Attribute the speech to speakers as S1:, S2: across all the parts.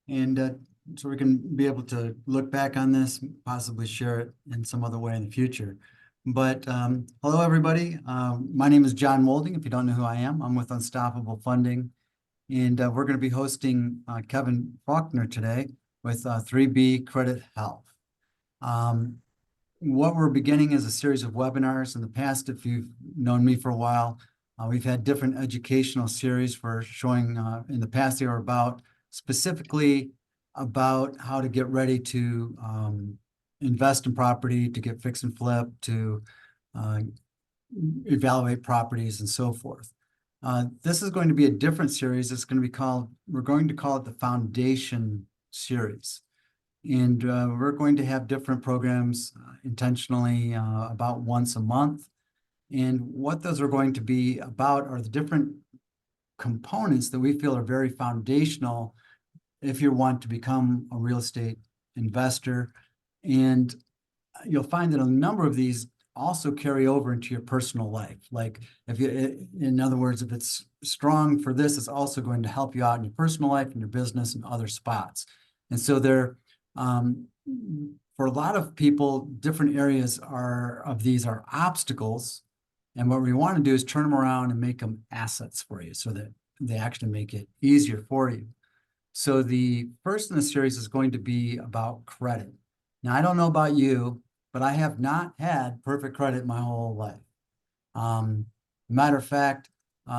S1: and so we can be able to look back on this, possibly share it in some other way in the future. But hello, everybody. My name is John Molding. If you don't know who I am, I'm with Unstoppable Funding, and we're going to be hosting Kevin Faulkner today with 3B Credit Health. What we're beginning is a series of webinars. In the past, if you've known me for a while, we've had different educational series for showing, in the past they were about specifically about how to get ready to invest in property, to get fix and flip, to evaluate properties and so forth. This is going to be a different series. It's going to be called, we're going to call it the Foundation Series. And we're going to have different programs intentionally about once a month. And what those are going to be about are the different components that we feel are very foundational if you want to become a real estate investor. And you'll find that a number of these also carry over into your personal life. Like if you, in other words, if it's strong for this, it's also going to help you out in your personal life, in your business, and other spots. And so they're for a lot of people, different areas of these are obstacles. And what we want to do is turn them around and make them assets for you so that they actually make it easier for you. So the first in the series is going to be about credit. Now, I don't know about you, but I have not had perfect credit my whole life. Matter of fact,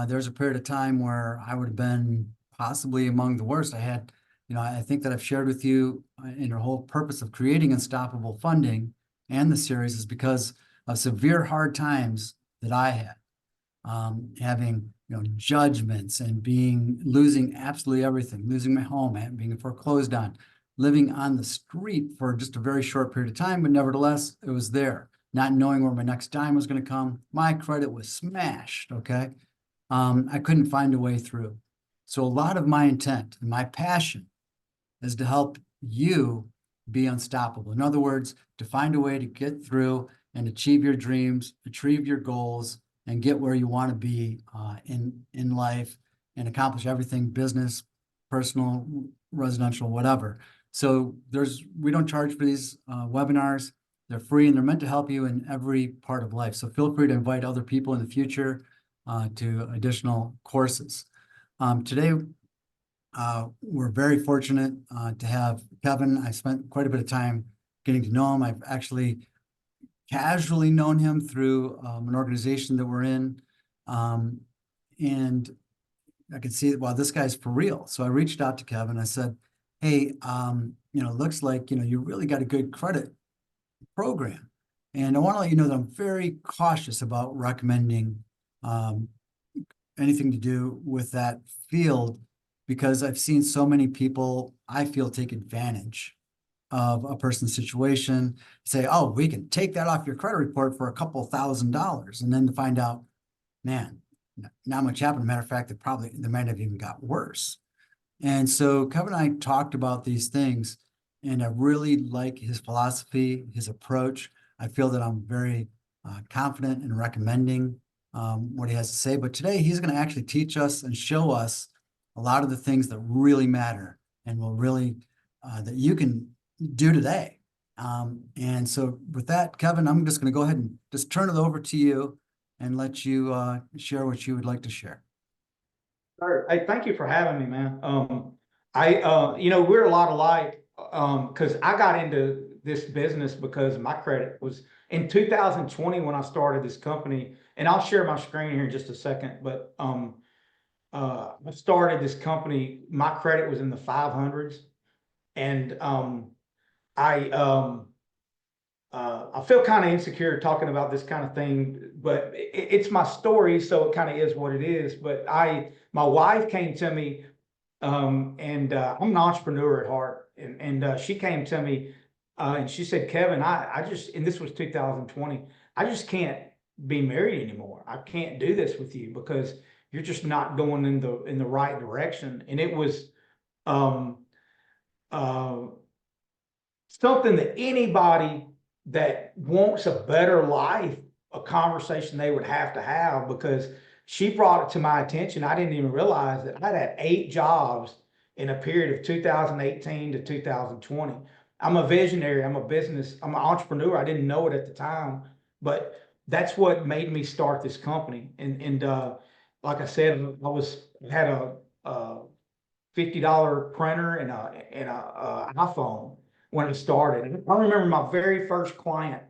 S1: there's a period of time where I would have been possibly among the worst. I think that I've shared with you in the whole purpose of creating Unstoppable Funding and the series is because of severe hard times that I had, having judgments and losing absolutely everything, losing my home, and being foreclosed on, living on the street for just a very short period of time, but nevertheless, it was there. Not knowing where my next dime was going to come, my credit was smashed. Okay, I couldn't find a way through. So a lot of my intent and my passion is to help you be unstoppable. In other words, to find a way to get through and achieve your dreams, achieve your goals, and get where you want to be in life and accomplish everything, business, personal, residential, whatever. So we don't charge for these webinars. They're free and they're meant to help you in every part of life. So feel free to invite other people in the future to additional courses. Today, we're very fortunate to have Kevin. I spent quite a bit of time getting to know him. I've actually casually known him through an organization that we're in. And I could see, well, this guy's for real. So I reached out to Kevin. I said, hey, it looks like, you really got a good credit program. And I want to let you know that I'm very cautious about recommending anything to do with that field, because I've seen so many people, I feel, take advantage of a person's situation, say, oh, we can take that off your credit report for a couple $1,000s. And then to find out, man, not much happened. Matter of fact, they might have even got worse. And so Kevin and I talked about these things, and I really like his philosophy, his approach. I feel that I'm very confident in recommending what he has to say. But today he's going to actually teach us and show us a lot of the things that really matter and will really, that you can do today. And so with that, Kevin, I'm just going to go ahead and just turn it over to you and let you share what you would like to share.
S2: All right. Hey, thank you for having me, man. We're a lot alike because I got into this business because my credit was in 2020 when I started this company, and I'll share my screen here in just a second, but I started this company, my credit was in the 500s, and I feel kind of insecure talking about this kind of thing, but it's my story, so it kind of is what it is. But my wife came to me, and I'm an entrepreneur at heart, and she came to me, and she said, Kevin, I just, and this was 2020, I just can't be married anymore. I can't do this with you because you're just not going in the right direction. And it was something that anybody that wants a better life, a conversation they would have to have, because she brought it to my attention. I didn't even realize that I'd had 8 jobs in a period of 2018 to 2020. I'm a visionary. I'm an entrepreneur. I didn't know it at the time, but that's what made me start this company. And like I said, had a $50 printer and a iPhone when it started. And I remember my very first client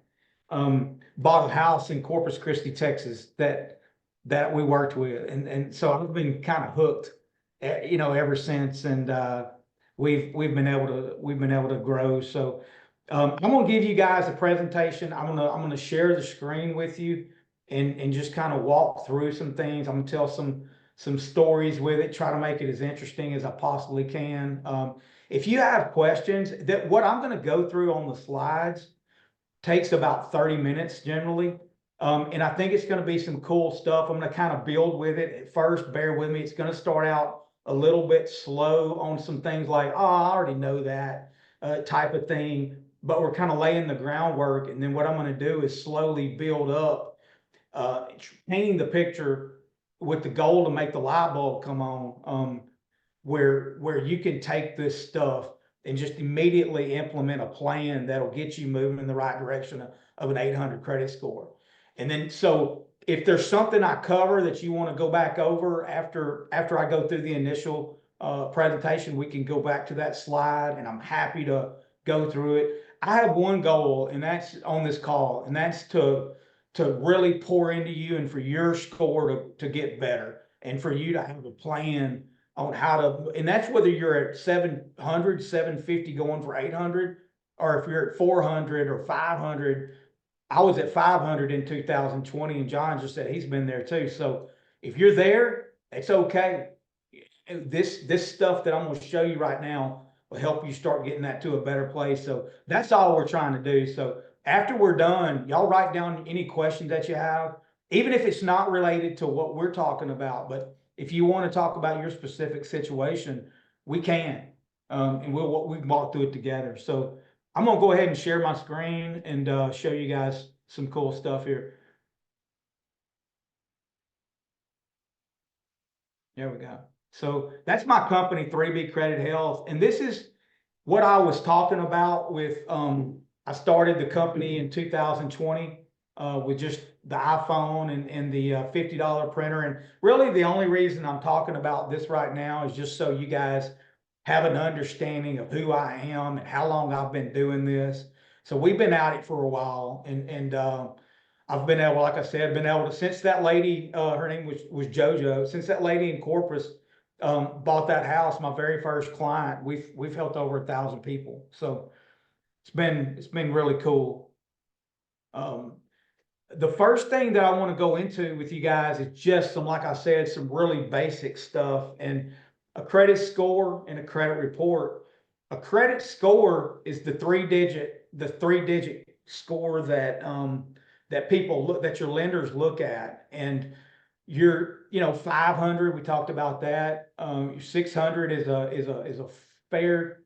S2: bought a house in Corpus Christi, Texas that we worked with, and so I've been kind of hooked, ever since. And we've been able to grow. So I'm gonna give you guys a presentation. I'm gonna share the screen with you and just kind of walk through some things. I'm gonna tell some stories with it, try to make it as interesting as I possibly can. If you have questions, that what I'm going to go through on the slides takes about 30 minutes generally. And I think it's going to be some cool stuff. I'm going to kind of build with it at first. Bear with me. It's going to start out a little bit slow on some things like, oh, I already know that type of thing. But we're kind of laying the groundwork. And then what I'm going to do is slowly build up, painting the picture with the goal to make the light bulb come on, where you can take this stuff and just immediately implement a plan that'll get you moving in the right direction of an 800 credit score. And then, so if there's something I cover that you want to go back over after I go through the initial presentation, we can go back to that slide, and I'm happy to go through it. I have one goal, and that's on this call, and that's to really pour into you and for your score to get better, and for you to have a plan on how to, and that's whether you're at 700, 750 going for 800, or if you're at 400 or 500. I was at 500 in 2020, and John just said he's been there too. So if you're there, it's okay. This stuff that I'm going to show you right now will help you start getting that to a better place. So that's all we're trying to do. So after we're done, y'all write down any questions that you have, even if it's not related to what we're talking about. But if you want to talk about your specific situation, we can, and we can walk through it together. So I'm gonna go ahead and share my screen and show you guys some cool stuff here. There we go. So that's my company, 3B Credit Health, and this is what I was talking about with. I started the company in 2020 with just the iPhone and the $50 printer. And really the only reason I'm talking about this right now is just so you guys have an understanding of who I am and how long I've been doing this. So we've been at it for a while, and I've been able, like I said, been able to, since that lady, her name was JoJo, since that lady in Corpus bought that house, my very first client, we've helped over 1,000 people. So it's been really cool. The first thing that I want to go into with you guys is just some, like I said, some really basic stuff, and a credit score and a credit report. A credit score is the three digit score that that your lenders look at. And your 500, we talked about that. 600 is a fair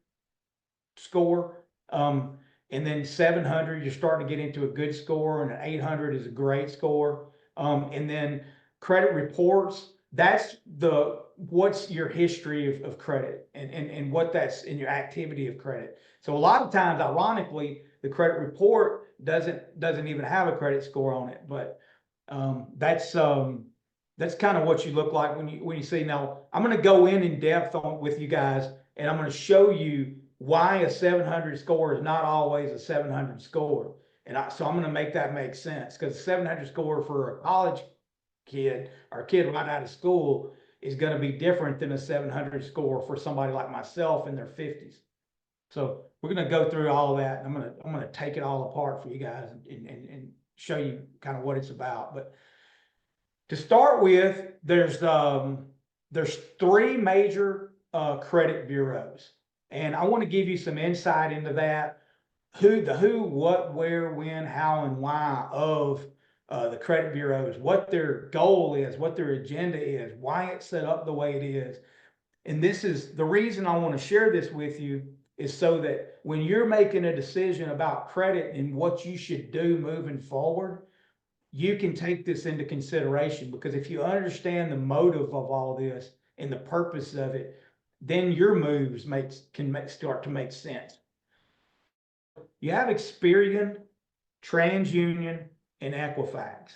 S2: score. And then 700, you're starting to get into a good score, and an 800 is a great score. And then credit reports, that's what's your history of credit, and what that's in your activity of credit. So a lot of times, ironically, the credit report doesn't even have a credit score on it, but that's kind of what you look like when you see. Now I'm going to go in depth with you guys, and I'm going to show you why a 700 score is not always a 700 score. And so I'm going to make that make sense, because a 700 score for a college kid or a kid right out of school is going to be different than a 700 score for somebody like myself in their 50s. So we're going to go through all that, and I'm going to take it all apart for you guys and show you kind of what it's about. But to start with, there's three major credit bureaus. And I want to give you some insight into that, who, what, where, when, how, and why of the credit bureaus, what their goal is, what their agenda is, why it's set up the way it is. And this is the reason I want to share this with you, is so that when you're making a decision about credit and what you should do moving forward, you can take this into consideration. Because if you understand the motive of all this and the purpose of it, then your moves start to make sense. You have Experian, TransUnion, and Equifax.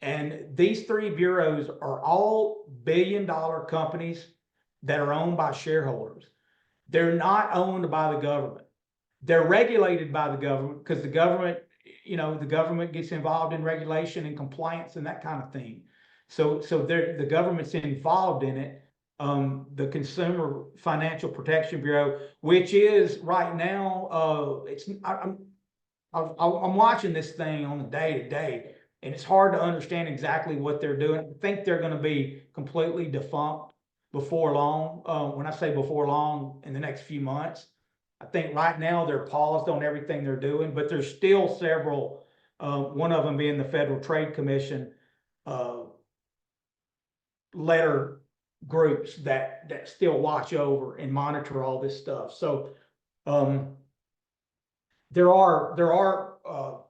S2: And these three bureaus are all billion-dollar companies that are owned by shareholders. They're not owned by the government. They're regulated by the government because the government, the government gets involved in regulation and compliance and that kind of thing. So the government's involved in it. The Consumer Financial Protection Bureau, which is right now, I'm watching this thing on the day to day, and it's hard to understand exactly what they're doing. I think they're going to be completely defunct before long. When I say before long, in the next few months. I think right now they're paused on everything they're doing, but there's still several, one of them being the Federal Trade Commission, letter groups that still watch over and monitor all this stuff. So there are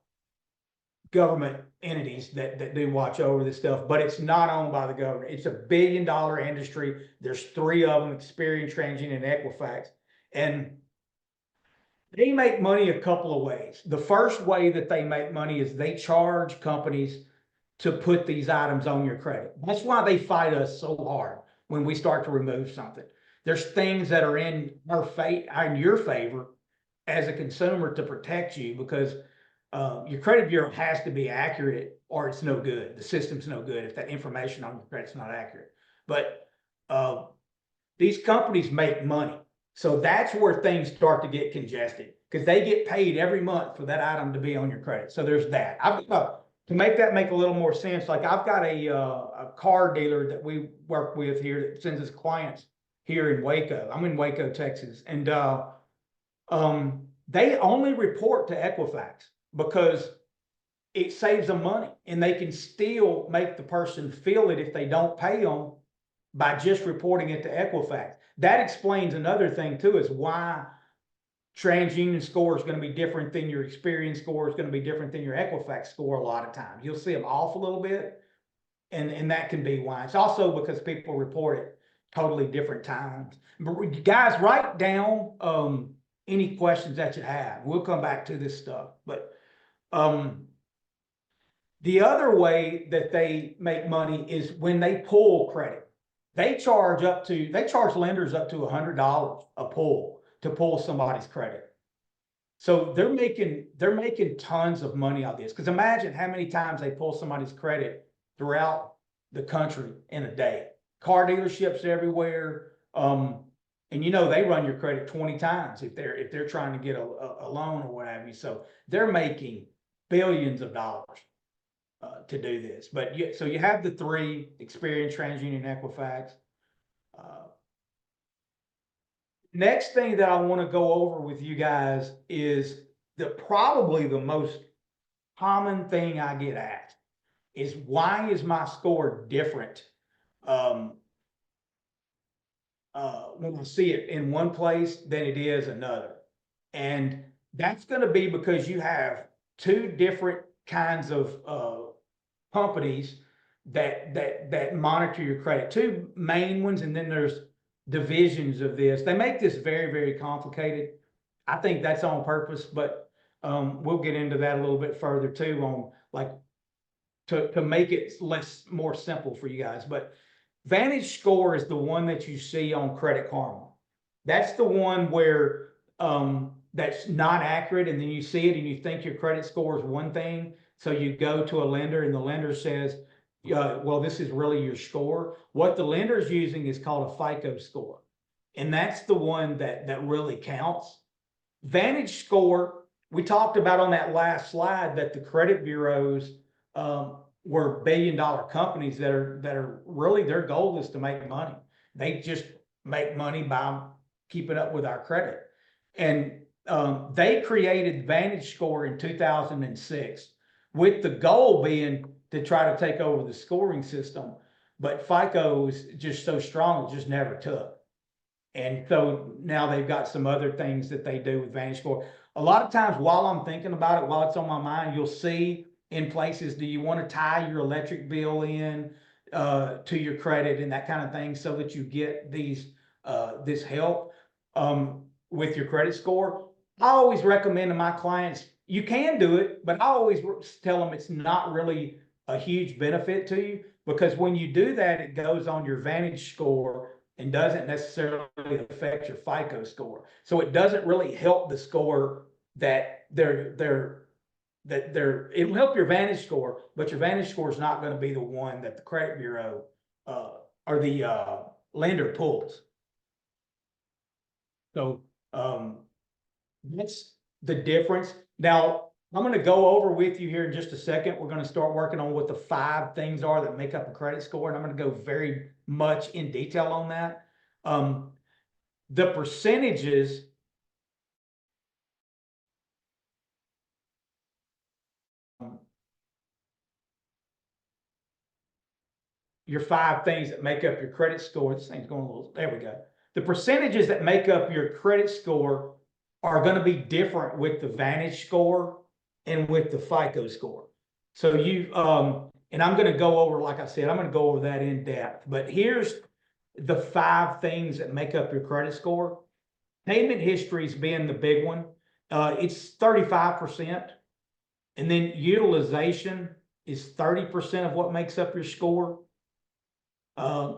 S2: government entities that do watch over this stuff, but it's not owned by the government. It's a billion-dollar industry. There's three of them: Experian, TransUnion, and Equifax, and they make money a couple of ways. The first way that they make money is they charge companies to put these items on your credit. That's why they fight us so hard when we start to remove something. There's things that are in your favor as a consumer to protect you, because your credit bureau has to be accurate or it's no good. The system's no good if that information on your credit's not accurate. But these companies make money. So that's where things start to get congested, because they get paid every month for that item to be on your credit. So there's that. To make that make a little more sense, like I've got a car dealer that we work with here that sends us clients here in Waco. I'm in Waco, Texas, and they only report to Equifax because it saves them money, and they can still make the person feel it if they don't pay them by just reporting it to Equifax. That explains another thing too, is why TransUnion score is going to be different than your Experian score, is going to be different than your Equifax score a lot of times. You'll see them off a little bit, and that can be why. It's also because people report it totally different times. But guys, write down any questions that you have. We'll come back to this stuff. But the other way that they make money is when they pull credit. They charge lenders up to $100 a pull to pull somebody's credit. So they're making tons of money on this. Because imagine how many times they pull somebody's credit throughout the country in a day. Car dealerships everywhere. And they run your credit 20 times if they're trying to get a loan or what have you. So they're making billions of dollars to do this. But so you have the three: Experian, TransUnion, Equifax. Next thing that I want to go over with you guys is probably the most common thing I get asked is, why is my score different when I see it in one place than it is another? And that's going to be because you have two different kinds of companies that monitor your credit. Two main ones, and then there's divisions of this. They make this very, very complicated. I think that's on purpose, but we'll get into that a little bit further too, on like to make it more simple for you guys. But Vantage Score is the one that you see on Credit Karma. That's the one where that's not accurate, and then you see it and you think your credit score is one thing. So you go to a lender and the lender says, well, this is really your score. What the lender is using is called a FICO score. And that's the one that really counts. Vantage Score, we talked about on that last slide that the credit bureaus were billion-dollar companies that are really, their goal is to make money. They just make money by keeping up with our credit. And they created Vantage Score in 2006 with the goal being to try to take over the scoring system. But FICO is just so strong, it just never took. And so now they've got some other things that they do with Vantage Score. A lot of times while I'm thinking about it, while it's on my mind, you'll see in places, do you want to tie your electric bill in to your credit and that kind of thing, so that you get these this help with your credit score. I always recommend to my clients, you can do it, but I always tell them it's not really a huge benefit to you, because when you do that, it goes on your Vantage score and doesn't necessarily affect your FICO score. So it doesn't really help the score that it'll help your Vantage score, but your Vantage score is not going to be the one that the credit bureau or the lender pulls. So that's the difference. Now, I'm going to go over with you here in just a second. We're going to start working on what the 5 things are that make up a credit score, and I'm going to go very much in detail on that. The percentages your 5 things that make up your credit score. This thing's going a little, there we go. The percentages that make up your credit score are going to be different with the Vantage score and with the FICO score. So and I'm going to go over, like I said, I'm going to go over that in depth, but here's the 5 things that make up your credit score. Payment histories being the big one. It's 35%. And then utilization is 30% of what makes up your score.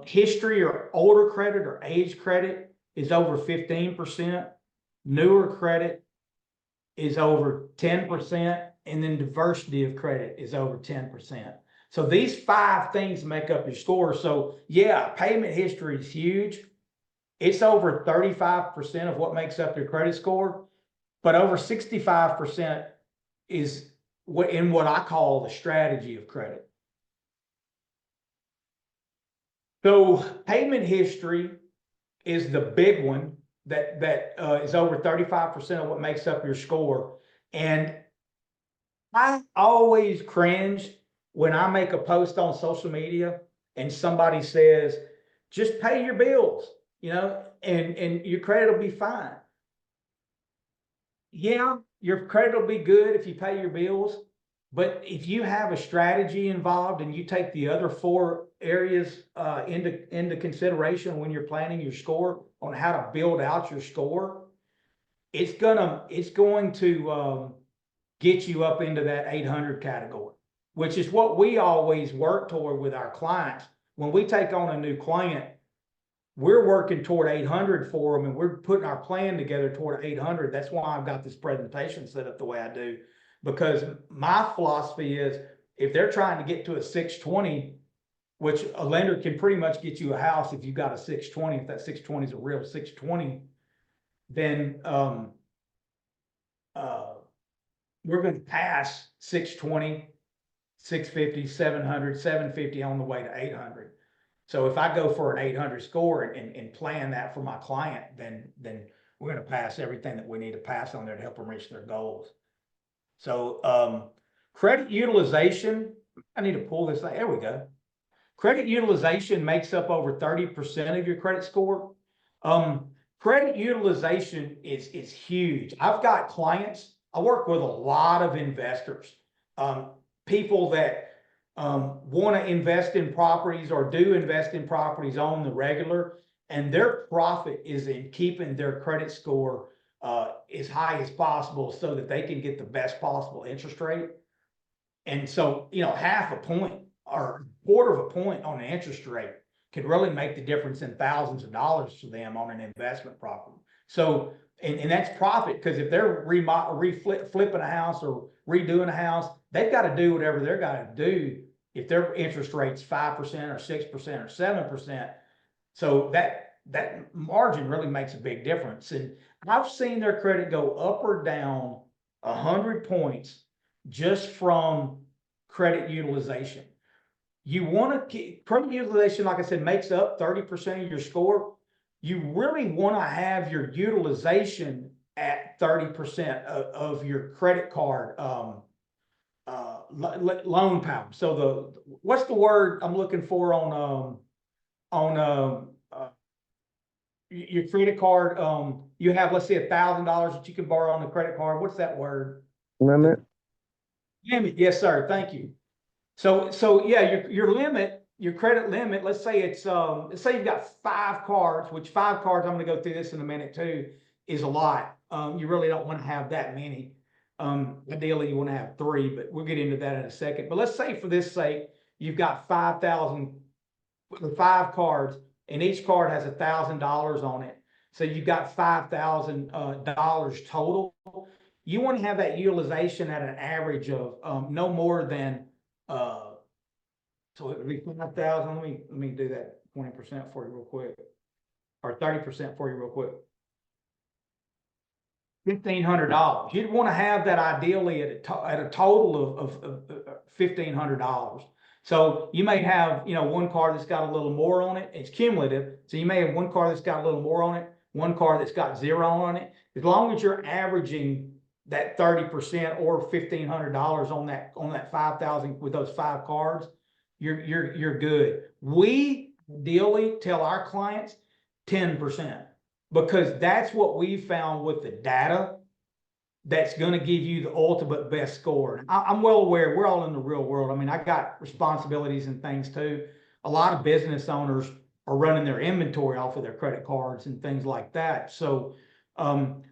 S2: History or older credit or age credit is over 15%. Newer credit is over 10%. And then diversity of credit is over 10%. So these 5 things make up your score. So yeah, payment history is huge. It's over 35% of what makes up your credit score, but over 65% is what I call the strategy of credit. So payment history is the big one that is over 35% of what makes up your score. And I always cringe when I make a post on social media and somebody says, just pay your bills, and your credit will be fine. Yeah, your credit will be good if you pay your bills, but if you have a strategy involved and you take the other 4 areas into consideration when you're planning your score on how to build out your score, it's going to get you up into that 800 category, which is what we always work toward with our clients. When we take on a new client, we're working toward 800 for them, and we're putting our plan together toward 800. That's why I've got this presentation set up the way I do, because my philosophy is if they're trying to get to a 620, which a lender can pretty much get you a house if you've got a 620, if that 620 is a real 620, then we're going to pass 620, 650, 700, 750 on the way to 800. So if I go for an 800 score and plan that for my client, then we're going to pass everything that we need to pass on there to help them reach their goals. So credit utilization, I need to pull this thing. There we go. Credit utilization makes up over 30% of your credit score. Credit utilization is huge. I've got clients, I work with a lot of investors, people that want to invest in properties or do invest in properties on the regular, and their profit is in keeping their credit score as high as possible so that they can get the best possible interest rate. And so, half a point or a quarter of a point on the interest rate could really make the difference in thousands of dollars to them on an investment property. So, and that's profit, because if they're flipping a house or redoing a house, they've got to do whatever they're got to do if their interest rate's 5% or 6% or 7%. So that margin really makes a big difference. And I've seen their credit go up or down 100 points just from credit utilization. You want to credit utilization, like I said, makes up 30% of your score. You really want to have your utilization at 30% of your credit card loan power. So what's the word I'm looking for on your credit card? You have, let's say, $1,000 that you can borrow on the credit card. What's that word?
S3: Limit.
S2: Limit. Yes, sir. Thank you. So yeah, your limit, your credit limit, let's say let's say you've got 5 cards, which 5 cards, I'm gonna go through this in a minute too, is a lot. You really don't want to have that many. Ideally you want to have 3, but we'll get into that in a second. But let's say for this sake, you've got 5,000, 5 cards, and each card has $1,000 on it. So you've got $5,000 total. You want to have that utilization at an average of no more than so it would be 5,000. Let me do that 20% for you real quick, or 30% for you real quick. $1,500. You'd want to have that ideally at a total of $1,500. So you may have, one card that's got a little more on it. It's cumulative. So you may have one card that's got a little more on it, one card that's got 0 on it. As long as you're averaging that 30% or $1,500 on that 5,000 with those 5 cards, you're good. We ideally tell our clients 10%, because that's what we found with the data that's going to give you the ultimate best score. I'm well aware we're all in the real world. I mean, I got responsibilities and things too. A lot of business owners are running their inventory off of their credit cards and things like that. So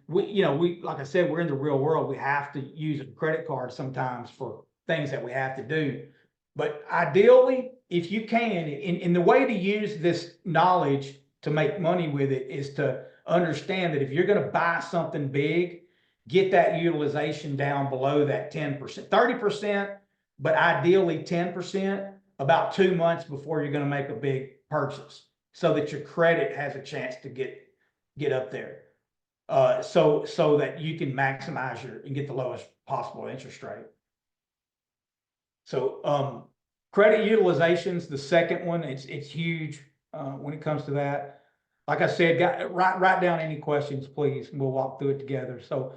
S2: we like I said, we're in the real world. We have to use a credit card sometimes for things that we have to do. But ideally, if you can, in the way to use this knowledge to make money with it is to understand that if you're going to buy something big, get that utilization down below that 10%, 30%, but ideally 10% about 2 months before you're going to make a big purchase, so that your credit has a chance to get up there. So that you can maximize and get the lowest possible interest rate. So credit utilization's the second one. It's huge when it comes to that. Like I said, write down any questions, please, and we'll walk through it together. So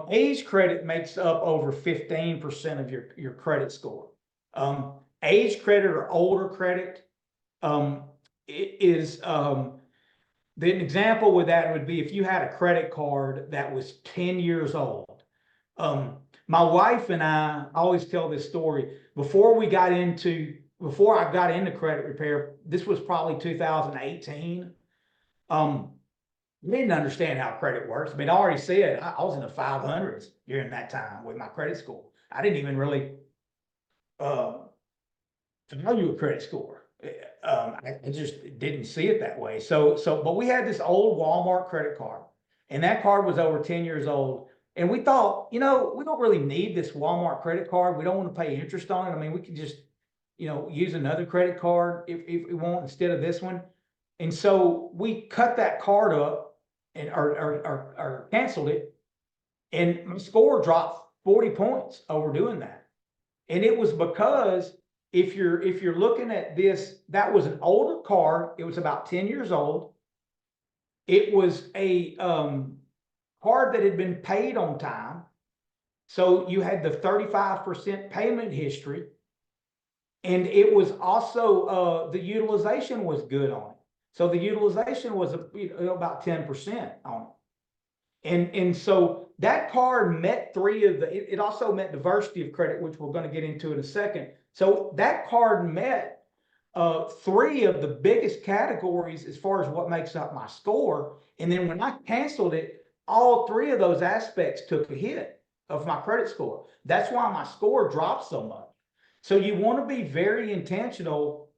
S2: age credit makes up over 15% of your credit score. Age credit or older credit is the example with that would be if you had a credit card that was 10 years old. My wife and I always tell this story. Before I got into credit repair, this was probably 2018. We didn't understand how credit works. I mean, I already said I was in the 500s during that time with my credit score. I didn't even really value a credit score. I just didn't see it that way. But we had this old Walmart credit card, and that card was over 10 years old. And we thought, we don't really need this Walmart credit card. We don't want to pay interest on it. I mean, we could just, use another credit card if we want instead of this one. And so we cut that card up and or canceled it, and my score dropped 40 points over doing that. And it was because if you're looking at this, that was an older card. It was about 10 years old. It was a card that had been paid on time. So you had the 35% payment history. And it was also, the utilization was good on it. So the utilization was about 10% on it. And so that card met it also met diversity of credit, which we're going to get into in a second. So that card met 3 of the biggest categories as far as what makes up my score. And then when I canceled it, all 3 of those aspects took a hit of my credit score. That's why my score dropped so much. So you want to be very intentional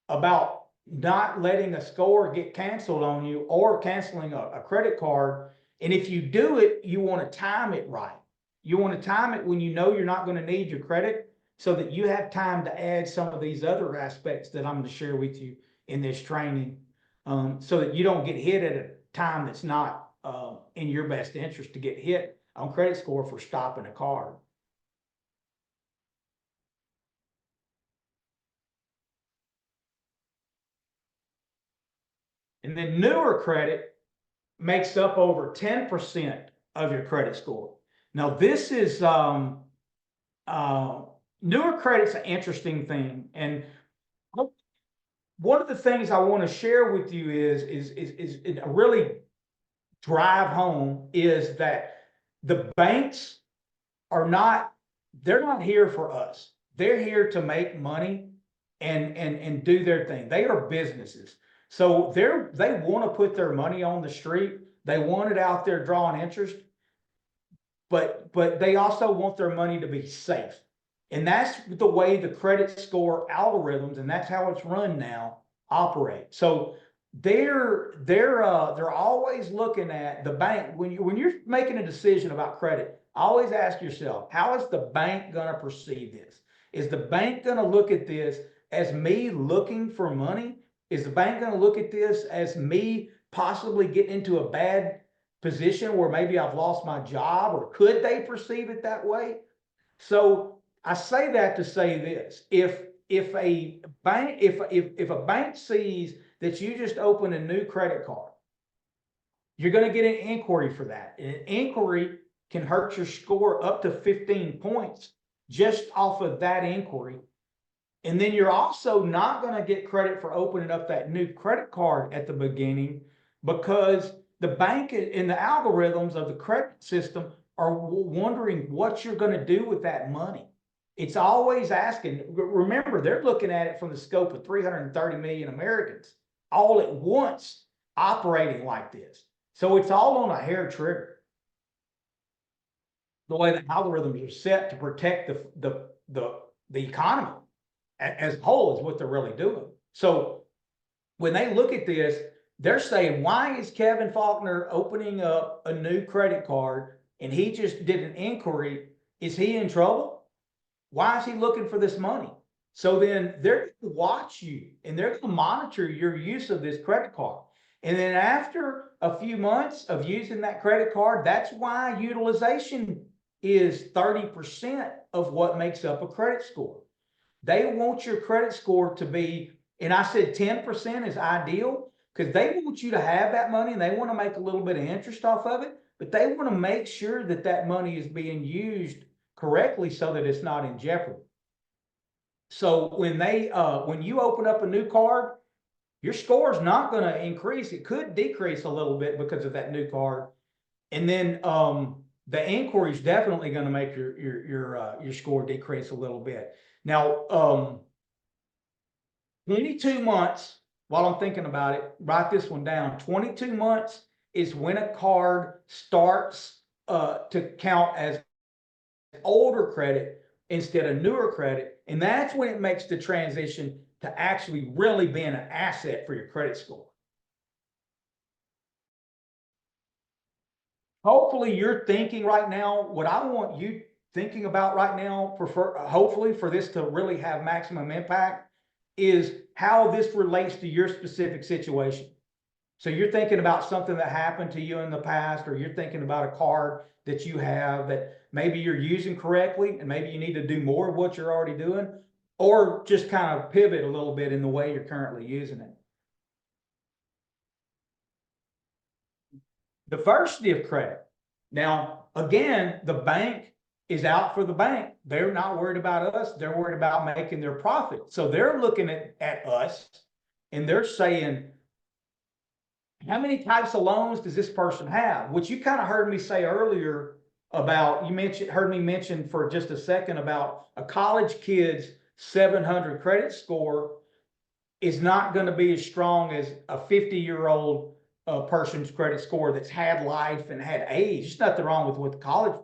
S2: about not letting a score get canceled on you or canceling a credit card. And if you do it, you want to time it right. You want to time it when you know you're not going to need your credit, so that you have time to add some of these other aspects that I'm going to share with you in this training, so that you don't get hit at a time that's not in your best interest to get hit on credit score for stopping a card. And then newer credit makes up over 10% of your credit score. Now, this is newer credit's an interesting thing. And one of the things I want to share with you is really drive home is that the banks they're not here for us. They're here to make money and do their thing. They are businesses. So they want to put their money on the street. They want it out there drawing interest, but they also want their money to be safe. And that's the way the credit score algorithms, and that's how it's run now, operate. So they're always looking at the bank. When you're making a decision about credit, always ask yourself, how is the bank going to perceive this? Is the bank going to look at this as me looking for money? Is the bank going to look at this as me possibly getting into a bad position where maybe I've lost my job, or could they perceive it that way? So I say that to say this: if a bank sees that you just opened a new credit card, you're going to get an inquiry for that. And an inquiry can hurt your score up to 15 points just off of that inquiry. And then you're also not going to get credit for opening up that new credit card at the beginning, because the bank and the algorithms of the credit system are wondering what you're going to do with that money. It's always asking. Remember, they're looking at it from the scope of 330 million Americans all at once operating like this. So it's all on a hair trigger. The way the algorithms are set to protect the economy as a whole is what they're really doing. So when they look at this, they're saying, why is Kevin Faulkner opening up a new credit card and he just did an inquiry? Is he in trouble? Why is he looking for this money? So then they're going to watch you and they're going to monitor your use of this credit card. And then after a few months of using that credit card, that's why utilization is 30% of what makes up a credit score. They want your credit score to be, and I said 10% is ideal, because they want you to have that money and they want to make a little bit of interest off of it, but they want to make sure that that money is being used correctly so that it's not in jeopardy. So when you open up a new card, your score is not going to increase. It could decrease a little bit because of that new card. And then the inquiry is definitely going to make your score decrease a little bit. Now, 22 months, while I'm thinking about it, write this one down. 22 months is when a card starts to count as older credit instead of newer credit. And that's when it makes the transition to actually really being an asset for your credit score. Hopefully you're thinking right now, what I want you thinking about right now, hopefully for this to really have maximum impact, is how this relates to your specific situation. So you're thinking about something that happened to you in the past, or you're thinking about a card that you have that maybe you're using correctly and maybe you need to do more of what you're already doing, or just kind of pivot a little bit in the way you're currently using it. Diversity of credit. Now, again, the bank is out for the bank. They're not worried about us. They're worried about making their profit. So they're looking at us and they're saying, how many types of loans does this person have? Which you kind of heard me say earlier about, heard me mention for just a second about a college kid's 700 credit score is not going to be as strong as a 50-year-old person's credit score that's had life and had age. There's nothing wrong with what the college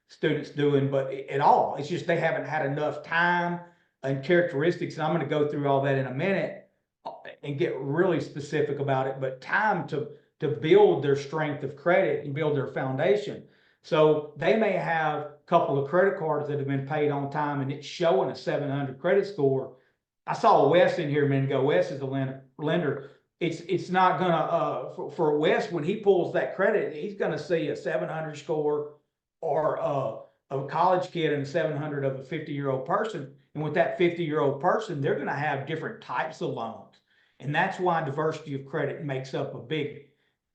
S2: students doing, but at all. It's just they haven't had enough time and characteristics. And I'm going to go through all that in a minute and get really specific about it, but time to build their strength of credit and build their foundation. So they may have a couple of credit cards that have been paid on time and it's showing a 700 credit score. I saw Wes in here a minute ago. Wes is a lender. It's not gonna for Wes, when he pulls that credit, he's gonna see a 700 score or a college kid and a 700 of a 50-year-old person. And with that 50-year-old person, they're gonna have different types of loans. And that's why diversity of credit makes up a big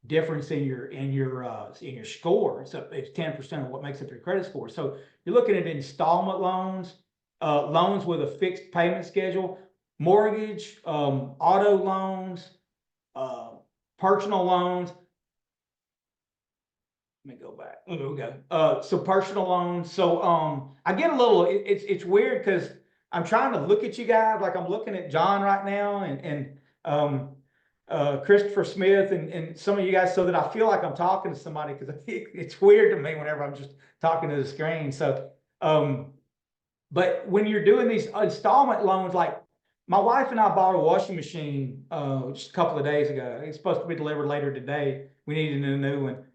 S2: difference in your score. So it's 10% of what makes up your credit score. So you're looking at installment loans, loans with a fixed payment schedule, mortgage, auto loans, personal loans. Let me go back. There we go. So personal loans. So I get a little. It's weird because I'm trying to look at you guys like I'm looking at John right now Christopher Smith and some of you guys, so that I feel like I'm talking to somebody, because it's weird to me whenever I'm just talking to the screen. So, but when you're doing these installment loans, like my wife and I bought a washing machine just a couple of days ago. It's supposed to be delivered later today. We needed a new one.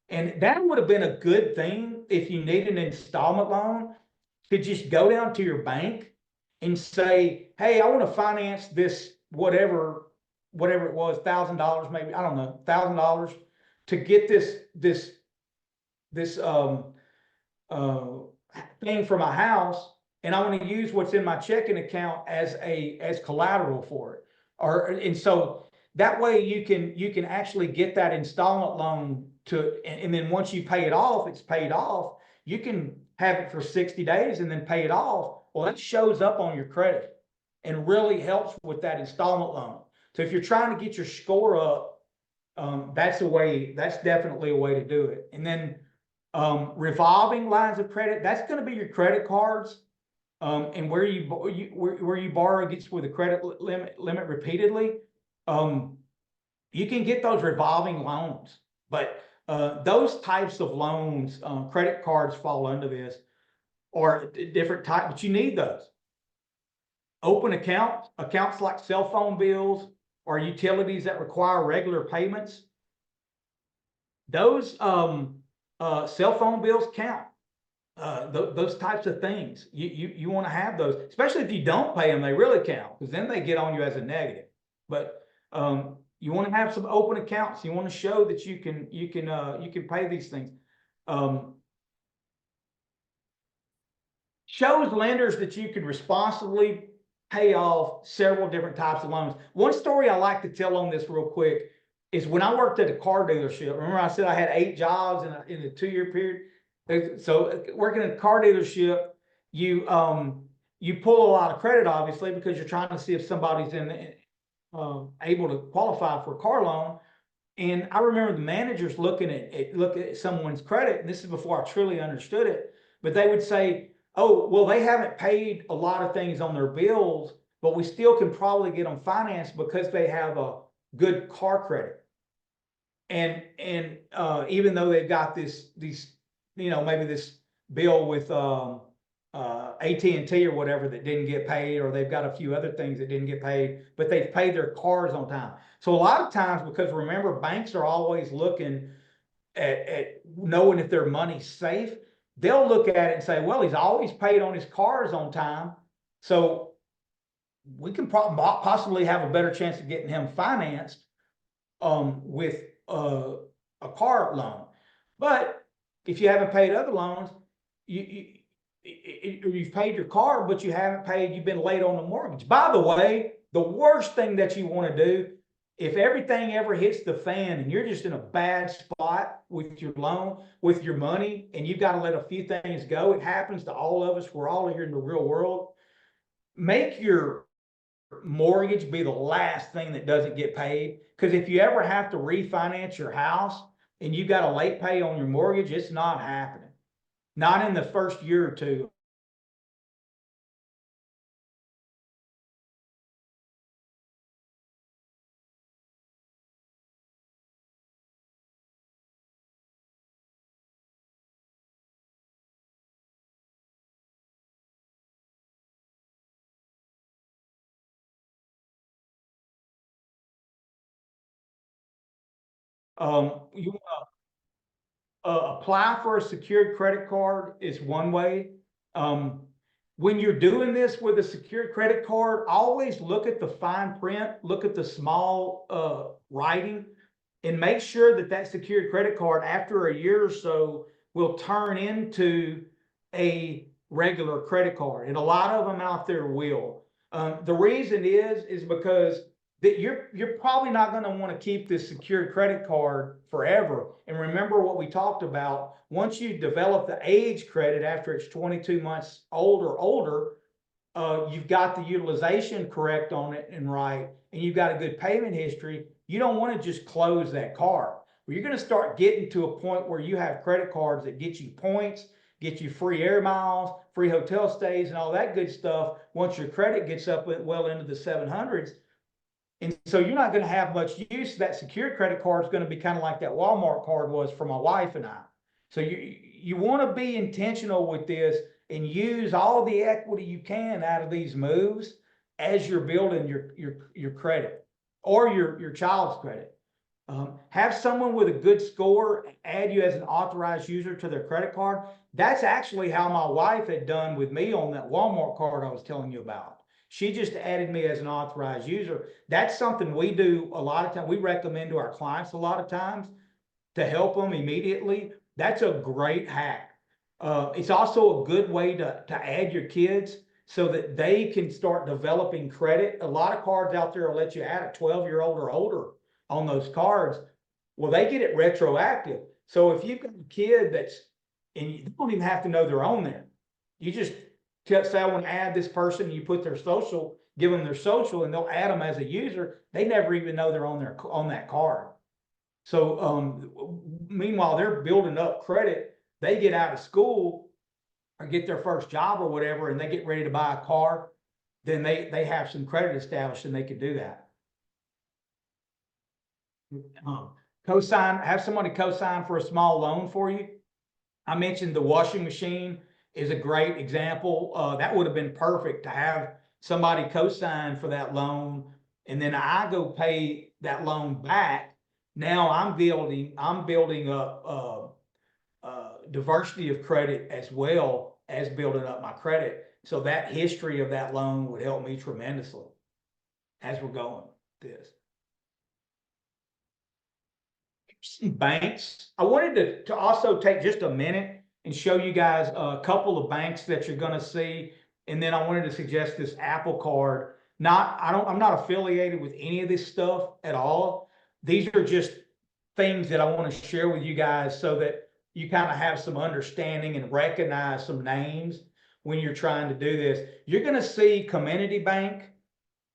S2: And that would have been a good thing if you need an installment loan, to just go down to your bank and say, hey, I want to finance this, whatever it was, $1,000, maybe, I don't know, $1,000 to get this thing for my house, and I want to use what's in my checking account as collateral for it. And so that way you can actually get that installment loan and then once you pay it off, it's paid off. You can have it for 60 days and then pay it off. Well, that shows up on your credit and really helps with that installment loan. So if you're trying to get your score up, that's definitely a way to do it. And then revolving lines of credit, that's going to be your credit cards, and where you borrow against with a credit limit repeatedly. You can get those revolving loans, but those types of loans, credit cards fall under this, or different type, but you need those. Open accounts like cell phone bills or utilities that require regular payments. Those cell phone bills count. Those types of things, you want to have those, especially if you don't pay them. They really count, because then they get on you as a negative. But you want to have some open accounts. You want to show that you can pay these things. Shows lenders that you can responsibly pay off several different types of loans. One story I like to tell on this real quick is when I worked at a car dealership. Remember I said I had 8 jobs in a 2-year period? So working at a car dealership, you pull a lot of credit, obviously, because you're trying to see if somebody's able to qualify for a car loan. And I remember the managers look at someone's credit, and this is before I truly understood it, but they would say, oh, well, they haven't paid a lot of things on their bills, but we still can probably get them financed because they have a good car credit. And even though they've got these maybe this bill with AT&T or whatever that didn't get paid, or they've got a few other things that didn't get paid, but they've paid their cars on time. So a lot of times, because remember, banks are always looking at knowing if their money's safe, they'll look at it and say, well, he's always paid on his cars on time, so we can possibly have a better chance of getting him financed with a car loan. But if you haven't paid other loans, you've paid your car, but you've been late on the mortgage. By the way, the worst thing that you want to do, if everything ever hits the fan and you're just in a bad spot with your loan, with your money, and you've got to let a few things go, it happens to all of us. We're all here in the real world. Make your mortgage be the last thing that doesn't get paid. Because if you ever have to refinance your house and you got a late pay on your mortgage, it's not happening. Not in the first year or two. You apply for a secured credit card is one way. When you're doing this with a secured credit card, always look at the fine print, look at the small writing, and make sure that that secured credit card, after a year or so, will turn into a regular credit card. And a lot of them out there will. The reason is because that you're probably not going to want to keep this secured credit card forever. And remember what we talked about. Once you develop the age credit after it's 22 months old or older, you've got the utilization correct on it and right, and you've got a good payment history. You don't want to just close that card. Well, you're going to start getting to a point where you have credit cards that get you points, get you free air miles, free hotel stays, and all that good stuff once your credit gets up well into the 700s. And so you're not going to have much use. That secured credit card is going to be kind of like that Walmart card was for my wife and I. So you want to be intentional with this and use all the equity you can out of these moves as you're building your credit or your child's credit. Have someone with a good score add you as an authorized user to their credit card. That's actually how my wife had done with me on that Walmart card I was telling you about. She just added me as an authorized user. That's something we do a lot of times. We recommend to our clients a lot of times to help them immediately. That's a great hack. It's also a good way to add your kids so that they can start developing credit. A lot of cards out there will let you add a 12-year-old or older on those cards. Well, they get it retroactive. So if you've got a kid and you don't even have to know they're on there. You just say, I want to add this person, and you put their social, give them their social, and they'll add them as a user. They never even know they're on that card. So meanwhile, they're building up credit. They get out of school or get their first job or whatever, and they get ready to buy a car. Then they have some credit established, and they can do that. Have somebody co-sign for a small loan for you. I mentioned the washing machine is a great example. That would have been perfect to have somebody co-sign for that loan, and then I go pay that loan back. Now I'm building up diversity of credit as well as building up my credit. So that history of that loan would help me tremendously as we're going this. Banks. I wanted to also take just a minute and show you guys a couple of banks that you're going to see. And then I wanted to suggest this Apple Card. I'm not affiliated with any of this stuff at all. These are just things that I want to share with you guys so that you kind of have some understanding and recognize some names when you're trying to do this. You're going to see Community Bank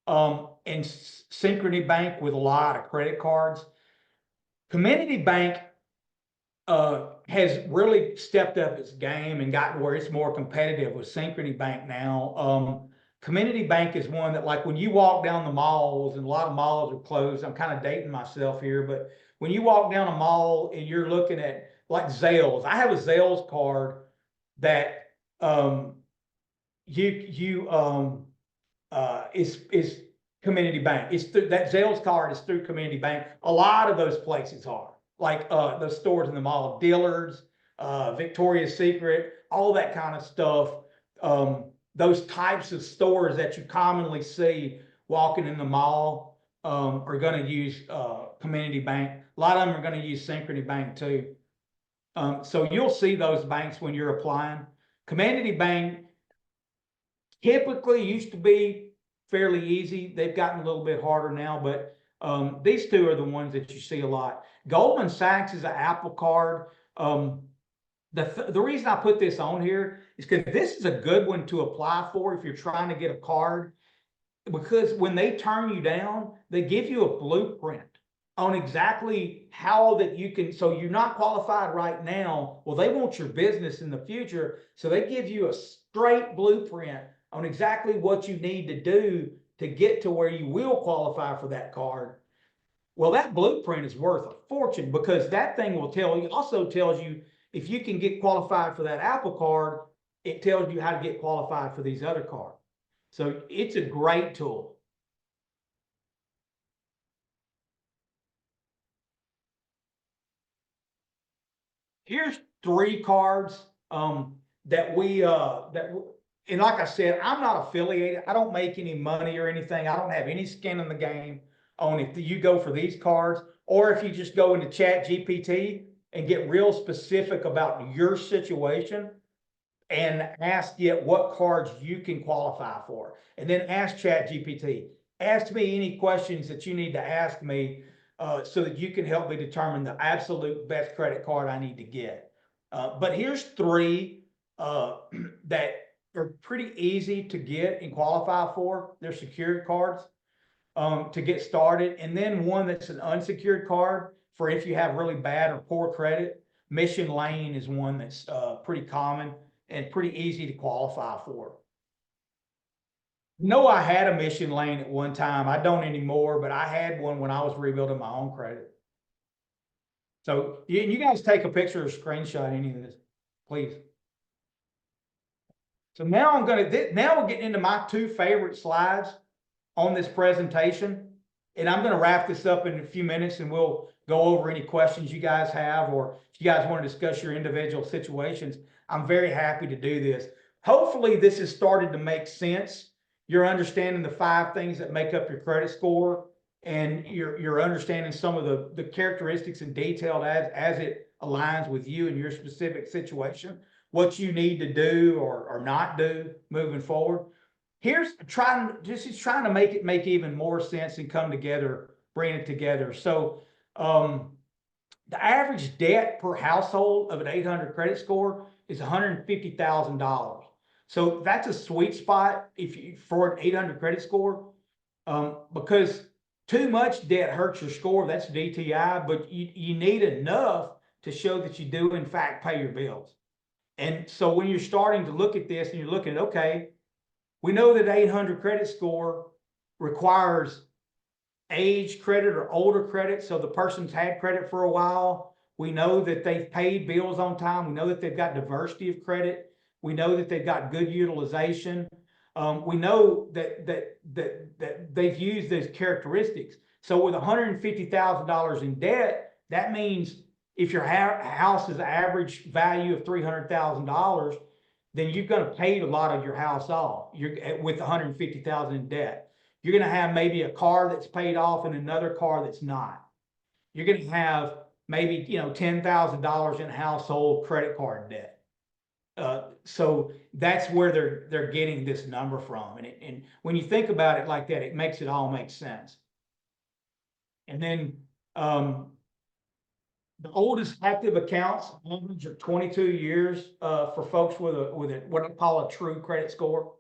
S2: and Synchrony Bank with a lot of credit cards. Community Bank has really stepped up its game and gotten where it's more competitive with Synchrony Bank now. Community Bank is one that, like, when you walk down the malls, and a lot of malls are closed, I'm kind of dating myself here, but when you walk down a mall and you're looking at like Zales, I have a Zales card that is Community Bank. It's through that Zales card is through Community Bank. A lot of those places are like those stores in the mall, Dillard's, Victoria's Secret, all that kind of stuff. Those types of stores that you commonly see walking in the mall are going to use Community Bank. A lot of them are going to use Synchrony Bank too. So you'll see those banks when you're applying. Community Bank typically used to be fairly easy. They've gotten a little bit harder now, but these two are the ones that you see a lot. Goldman Sachs is an Apple Card. The reason I put this on here is because this is a good one to apply for if you're trying to get a card, because when they turn you down, they give you a blueprint on exactly how that you can, so you're not qualified right now. Well, they want your business in the future. So they give you a straight blueprint on exactly what you need to do to get to where you will qualify for that card. Well, that blueprint is worth a fortune, because that thing will also tells you if you can get qualified for that Apple Card, it tells you how to get qualified for these other cards. So it's a great tool. Here's 3 cards and like I said, I'm not affiliated. I don't make any money or anything. I don't have any skin in the game on if you go for these cards, or if you just go into Chat GPT and get real specific about your situation and ask it what cards you can qualify for. And then ask Chat GPT. Ask me any questions that you need to ask me so that you can help me determine the absolute best credit card I need to get. But here's 3 that are pretty easy to get and qualify for. They're secured cards to get started. And then one that's an unsecured card for if you have really bad or poor credit. Mission Lane is one that's pretty common and pretty easy to qualify for. No, I had a Mission Lane at one time. I don't anymore, but I had one when I was rebuilding my own credit. So you guys take a picture or screenshot any of this, please. So now now we're getting into my two favorite slides on this presentation. And I'm gonna wrap this up in a few minutes and we'll go over any questions you guys have, or if you guys want to discuss your individual situations, I'm very happy to do this. Hopefully this has started to make sense. You're understanding the 5 things that make up your credit score, and you're understanding some of the characteristics and detail as it aligns with you and your specific situation, what you need to do or not do moving forward. Here's trying to make it make even more sense and come together, bring it together. So the average debt per household of an 800 credit score is $150,000. So that's a sweet spot for an 800 credit score, because too much debt hurts your score. That's DTI, but you need enough to show that you do in fact pay your bills. And so when you're starting to look at this and you're looking at, okay, we know that 800 credit score requires age credit or older credit. So the person's had credit for a while. We know that they've paid bills on time. We know that they've got diversity of credit. We know that they've got good utilization. We know that they've used those characteristics. So with $150,000 in debt, that means if your house is average value of $300,000, then you're going to pay a lot of your house off. You're with $150,000 in debt. You're going to have maybe a car that's paid off and another car that's not. You're going to have maybe $10,000 in household credit card debt. So that's where they're getting this number from. And when you think about it like that, it makes it all make sense. And then the oldest active accounts average of 22 years for folks with what I call a true credit score,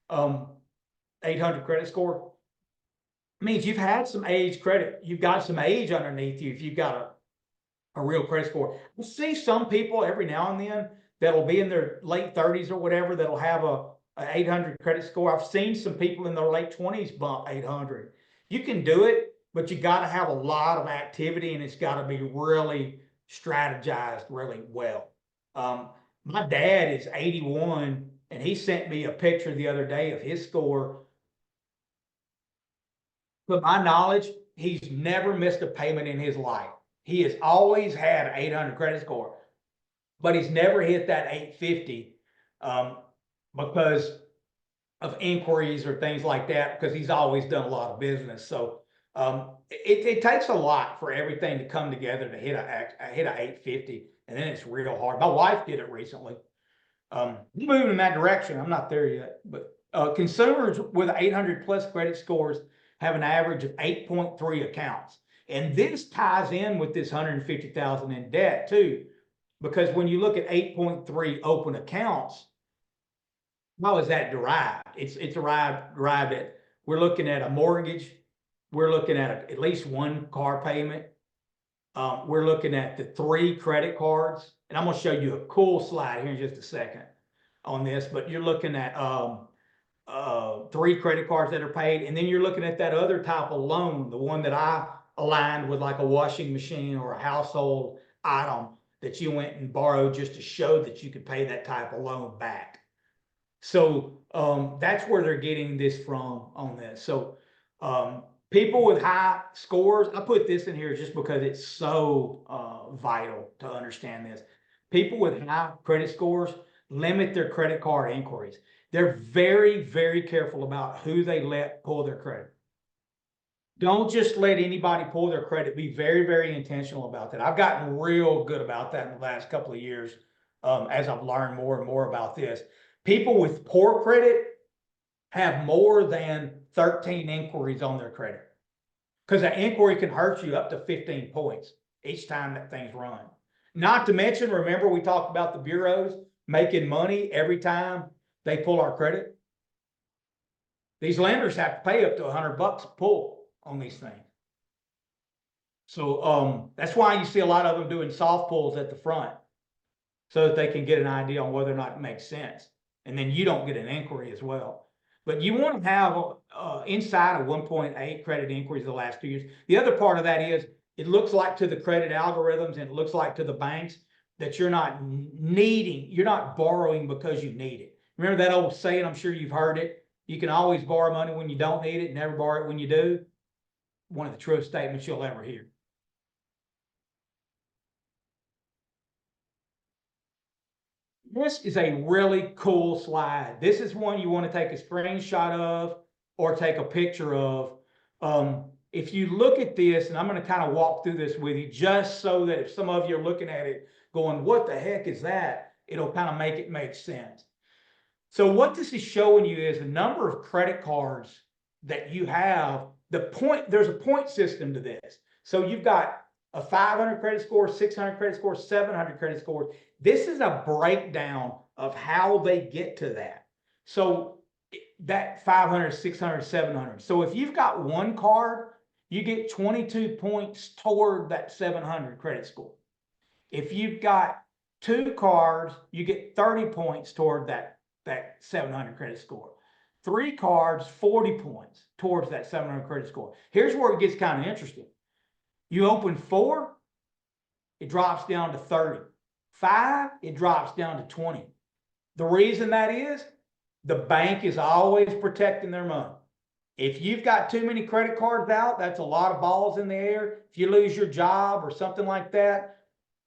S2: 800 credit score. Means you've had some age credit. You've got some age underneath you if you've got a real credit score. I see some people every now and then that'll be in their late 30s or whatever that'll have a 800 credit score. I've seen some people in their late 20s bump 800. You can do it, but you got to have a lot of activity and it's got to be really strategized really well. My dad is 81 and he sent me a picture the other day of his score. To my knowledge, he's never missed a payment in his life. He has always had an 800 credit score, but he's never hit that 850 because of inquiries or things like that, because he's always done a lot of business. So it takes a lot for everything to come together to hit a 850, and then it's real hard. My wife did it recently. Moving in that direction. I'm not there yet, but consumers with 800 plus credit scores have an average of 8.3 accounts. And this ties in with this 150,000 in debt too, because when you look at 8.3 open accounts, how is that derived? It's derived at, we're looking at a mortgage, we're looking at at least one car payment, we're looking at the 3 credit cards, and I'm going to show you a cool slide here in just a second on this, but you're looking at 3 credit cards that are paid, and then you're looking at that other type of loan, the one that I aligned with, like a washing machine or a household item that you went and borrowed just to show that you could pay that type of loan back. So that's where they're getting this from on this. So people with high scores, I put this in here just because it's so vital to understand this. People with high credit scores limit their credit card inquiries. They're very, very careful about who they let pull their credit. Don't just let anybody pull their credit. Be very, very intentional about that. I've gotten real good about that in the last couple of years as I've learned more and more about this. People with poor credit have more than 13 inquiries on their credit, because an inquiry can hurt you up to 15 points each time that thing's run. Not to mention, remember we talked about the bureaus making money every time they pull our credit. These lenders have to pay up to $100 a pull on these things. So that's why you see a lot of them doing soft pulls at the front, so that they can get an idea on whether or not it makes sense. And then you don't get an inquiry as well. But you want to have inside of 1.8 credit inquiries the last 2 years. The other part of that is it looks like to the credit algorithms and it looks like to the banks that you're not borrowing because you need it. Remember that old saying, I'm sure you've heard it, you can always borrow money when you don't need it, never borrow it when you do. One of the truest statements you'll ever hear. This is a really cool slide. This is one you want to take a screenshot of or take a picture of. If you look at this, and I'm going to kind of walk through this with you just so that if some of you are looking at it going, what the heck is that? It'll kind of make it make sense. So what this is showing you is the number of credit cards that you have. There's a point system to this. So you've got a 500 credit score, 600 credit score, 700 credit score. This is a breakdown of how they get to that. So that 500, 600, 700. So if you've got one card, you get 22 points toward that 700 credit score. If you've got two cards, you get 30 points toward that 700 credit score. Three cards, 40 points towards that 700 credit score. Here's where it gets kind of interesting. You open 4, it drops down to 30. 5, it drops down to 20. The reason that is, the bank is always protecting their money. If you've got too many credit cards out, that's a lot of balls in the air. If you lose your job or something like that,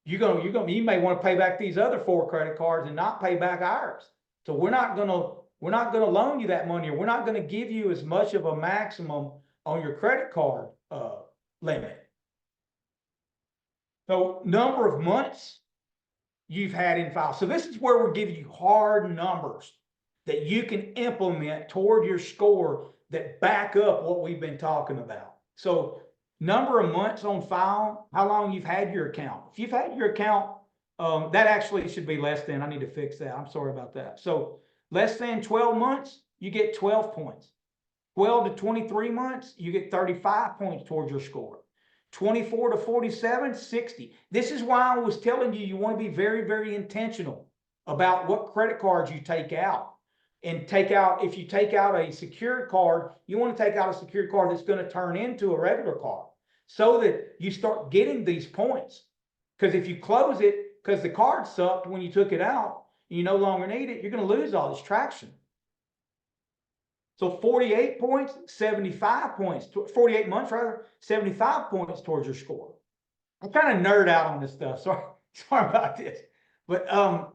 S2: you may want to pay back these other 4 credit cards and not pay back ours. So we're not gonna loan you that money, or we're not gonna give you as much of a maximum on your credit card limit. So number of months you've had in file. So this is where we're giving you hard numbers that you can implement toward your score that back up what we've been talking about. So number of months on file, how long you've had your account. If you've had your account, that actually should be less than, I need to fix that. I'm sorry about that. So less than 12 months, you get 12 points. 12 to 23 months, you get 35 points towards your score. 24 to 47, 60. This is why I was telling you, you want to be very, very intentional about what credit cards you take out. And if you take out a secured card, you want to take out a secured card that's going to turn into a regular card so that you start getting these points. Because if you close it, because the card sucked when you took it out, and you no longer need it, you're going to lose all this traction. So 48 points, 75 points, 48 months rather, 75 points towards your score. I kind of nerd out on this stuff. Sorry about this. But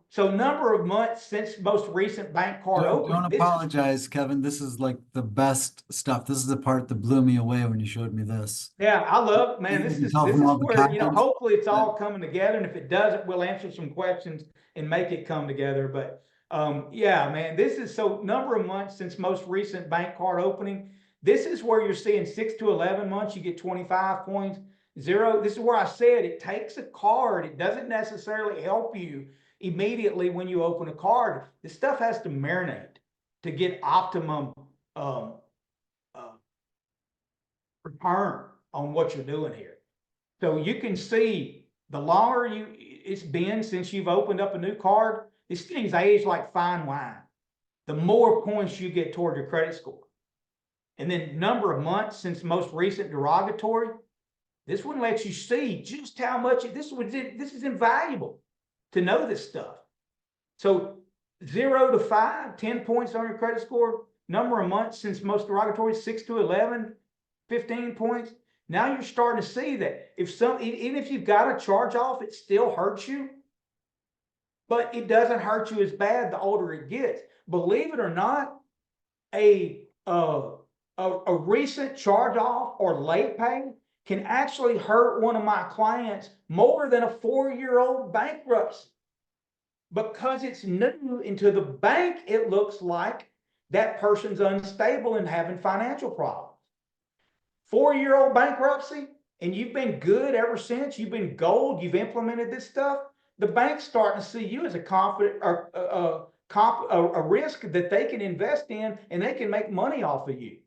S2: so number of months since most recent bank card opening.
S1: Don't apologize, Kevin. This is like the best stuff. This is the part that blew me away when you showed me this.
S2: Yeah, I love, man, this is where, hopefully it's all coming together. And if it doesn't, we'll answer some questions and make it come together. But yeah, man, this is so number of months since most recent bank card opening. This is where you're seeing 6 to 11 months, you get 25 points. 0, this is where I said it takes a card. It doesn't necessarily help you immediately when you open a card. This stuff has to marinate to get optimum return on what you're doing here. So you can see the longer it's been since you've opened up a new card, this thing's aged like fine wine. The more points you get toward your credit score. And then number of months since most recent derogatory. This one lets you see just how much this is invaluable to know this stuff. So 0 to 5, 10 points on your credit score. Number of months since most derogatory, 6 to 11, 15 points. Now you're starting to see that even if you've got a charge off, it still hurts you, but it doesn't hurt you as bad the older it gets. Believe it or not, a recent charge off or late pay can actually hurt one of my clients more than a 4-year-old bankruptcy, because it's new, and to the bank it looks like that person's unstable and having financial problems. 4-year-old bankruptcy, and you've been good ever since, you've been gold, you've implemented this stuff, the bank's starting to see you as a confident or a risk that they can invest in, and they can make money off of you.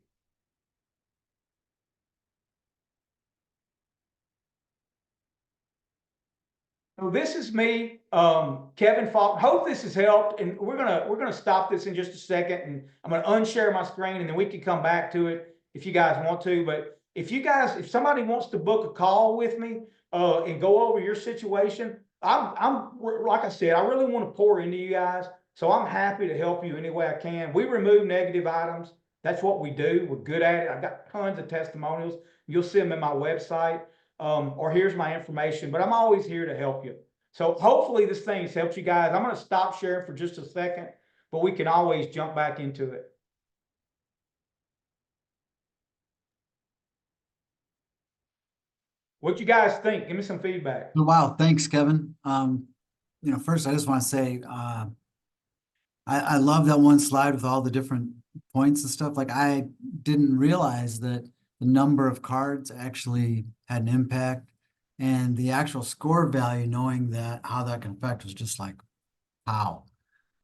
S2: So this is me, Kevin Faulkner. Hope this has helped, and we're gonna stop this in just a second, and I'm gonna unshare my screen, and then we can come back to it if you guys want to. But if somebody wants to book a call with me, and go over your situation, I'm like I said, I really want to pour into you guys, so I'm happy to help you any way I can. We remove negative items. That's what we do. We're good at it. I've got tons of testimonials. You'll see them in my website. Or here's my information, but I'm always here to help you. So hopefully this thing has helped you guys. I'm going to stop sharing for just a second, but we can always jump back into it. What you guys think? Give me some feedback.
S1: Wow, thanks, Kevin. First I just want to say, I love that one slide with all the different points and stuff. Like, I didn't realize that the number of cards actually had an impact, and the actual score value, knowing that how that can affect, was just like, wow.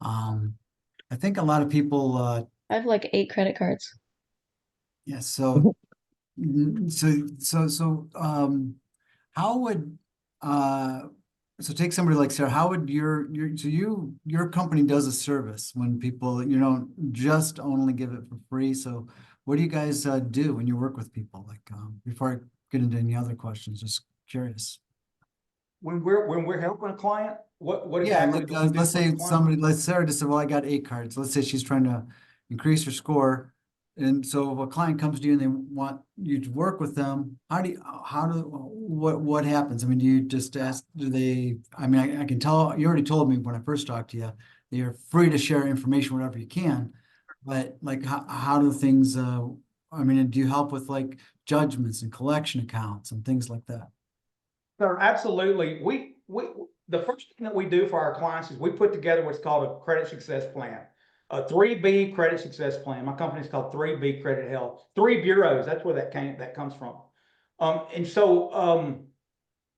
S1: I think a lot of people,
S3: I have like 8 credit cards.
S1: yeah, so how would so take somebody like Sarah, how would your company does a service when people, don't just only give it for free. So what do you guys do when you work with people? Like, before I get into any other questions, just curious.
S2: When we're helping a client, what
S1: Yeah,
S2: exactly
S1: like,
S2: do we do
S1: let's
S2: for the
S1: say
S2: client?
S1: let's Sarah just said, well, I got 8 cards. Let's say she's trying to increase her score. And so if a client comes to you and they want you to work with them, what happens? I mean, do you just ask, I mean, I can tell, you already told me when I first talked to you, that you're free to share information wherever you can, but like, how do things, I mean, do you help with like judgments and collection accounts and things like that?
S2: Sure, absolutely. The first thing that we do for our clients is we put together what's called a credit success plan, a 3B credit success plan. My company's called 3B Credit Health, 3 bureaus. That's where that comes from.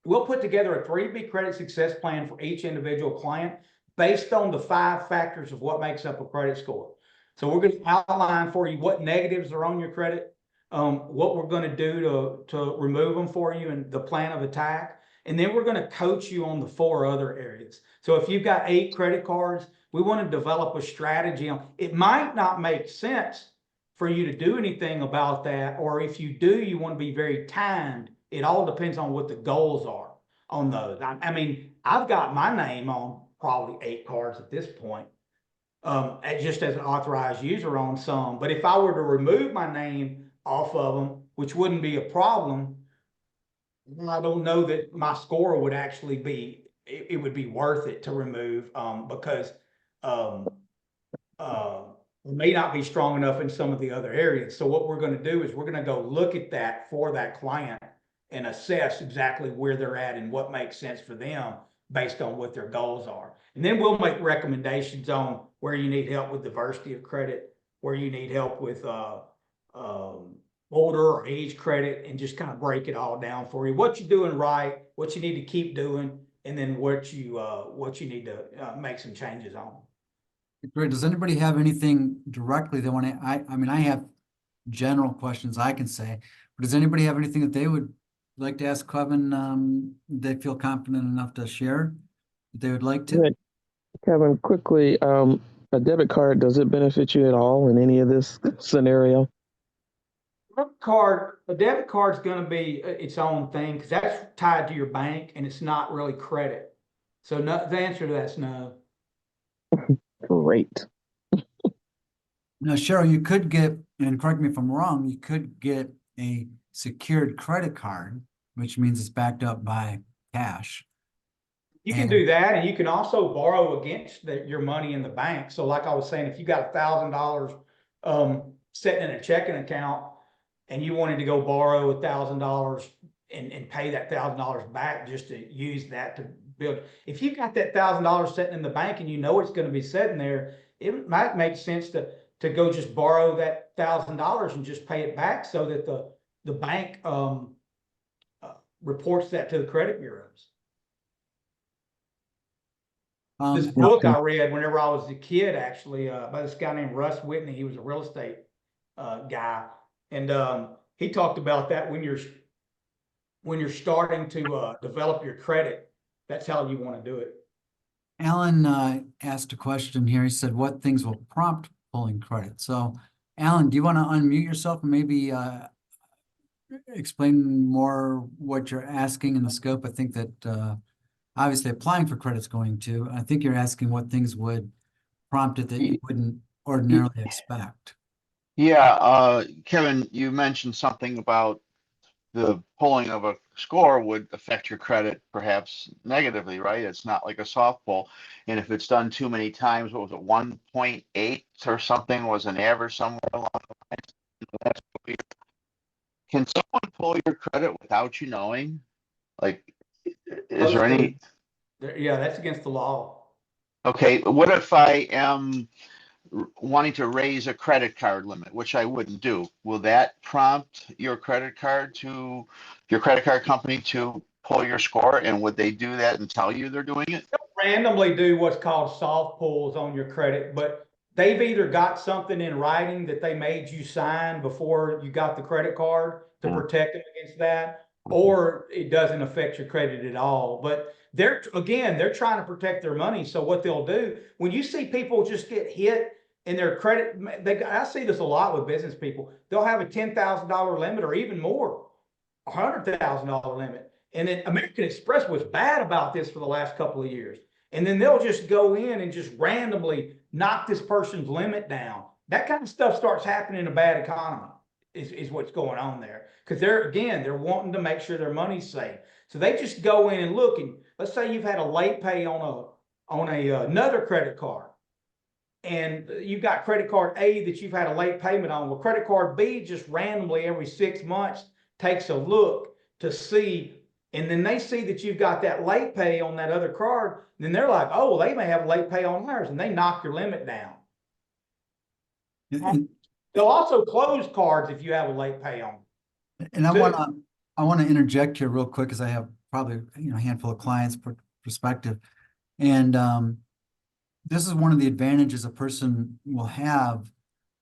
S2: We'll put together a 3B credit success plan for each individual client based on the 5 factors of what makes up a credit score. So we're going to outline for you what negatives are on your credit, what we're going to do to remove them for you, and the plan of attack. And then we're going to coach you on the 4 other areas. So if you've got 8 credit cards, we want to develop a strategy on it. Might not make sense for you to do anything about that, or if you do, you want to be very timed. It all depends on what the goals are on those. I mean, I've got my name on probably 8 cards at this point, just as an authorized user on some. But if I were to remove my name off of them, which wouldn't be a problem, I don't know that my score would actually be, it would be worth it to remove, because it may not be strong enough in some of the other areas. So what we're going to do is we're going to go look at that for that client and assess exactly where they're at and what makes sense for them based on what their goals are. And then we'll make recommendations on where you need help with diversity of credit, where you need help with older or age credit, and just kind of break it all down for you. What you're doing right, what you need to keep doing, and then what you need to make some changes on.
S1: Great. Does anybody have anything directly they want to, I mean, I have general questions I can say, but does anybody have anything that they would like to ask Kevin, they feel confident enough to share, that they would like to?
S4: Yeah, Kevin, quickly, a debit card, does it benefit you at all in any of this scenario?
S2: A debit card's going to be its own thing because that's tied to your bank and it's not really credit. So no, the answer to that's no.
S4: Great.
S1: Now, Cheryl, you could get, and correct me if I'm wrong, you could get a secured credit card, which means it's backed up by cash.
S2: You can do that, and you can also borrow against your money in the bank. So like I was saying, if you got $1,000 sitting in a checking account and you wanted to go borrow $1,000 and pay that $1,000 back just to use that to build. If you got that $1,000 sitting in the bank and you know it's going to be sitting there, it might make sense to go just borrow that $1,000 and just pay it back so that the bank reports that to the credit bureaus. This book I read whenever I was a kid, actually, by this guy named Russ Whitney. He was a real estate guy, and he talked about that when you're starting to develop your credit, that's how you want to do it.
S1: Alan asked a question here. He said, what things will prompt pulling credit? So Alan, do you want to unmute yourself and maybe explain more what you're asking in the scope? I think that obviously applying for credit's going to. I think you're asking what things would prompt it that you wouldn't ordinarily expect.
S5: Yeah, Kevin, you mentioned something about the pulling of a score would affect your credit perhaps negatively, right? It's not like a soft pull. And if it's done too many times, what was it, 1.8 or something was an average somewhere along the lines? Can someone pull your credit without you knowing? Like, is there any?
S2: Yeah, that's against the law.
S5: Okay, what if I am wanting to raise a credit card limit, which I wouldn't do? Will that prompt your credit card company to pull your score? And would they do that and tell you they're doing it?
S2: They'll randomly do what's called soft pulls on your credit, but they've either got something in writing that they made you sign before you got the credit card to protect them against that, or it doesn't affect your credit at all. But they're trying to protect their money. So what they'll do, when you see people just get hit in their credit, I see this a lot with business people. They'll have a $10,000 limit or even more, $100,000 limit. And then American Express was bad about this for the last couple of years. And then they'll just go in and just randomly knock this person's limit down. That kind of stuff starts happening in a bad economy, is what's going on there. Because they're wanting to make sure their money's safe. So they just go in and look, and let's say you've had a late pay on another credit card. And you've got credit card A that you've had a late payment on. Well, credit card B just randomly every 6 months takes a look to see, and then they see that you've got that late pay on that other card, then they're like, oh, well, they may have a late pay on theirs, and they knock your limit down. They'll also close cards if you have a late pay on.
S1: And I want to interject here real quick, because I have probably a handful of clients perspective. And this is one of the advantages a person will have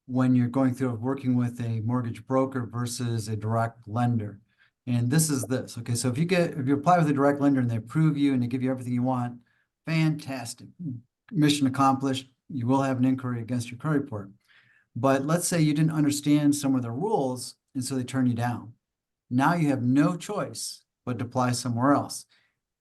S1: when you're going through working with a mortgage broker versus a direct lender. And this is this. Okay, so if you apply with a direct lender and they approve you and they give you everything you want, fantastic. Mission accomplished. You will have an inquiry against your credit report. But let's say you didn't understand some of the rules, and so they turn you down. Now you have no choice but to apply somewhere else.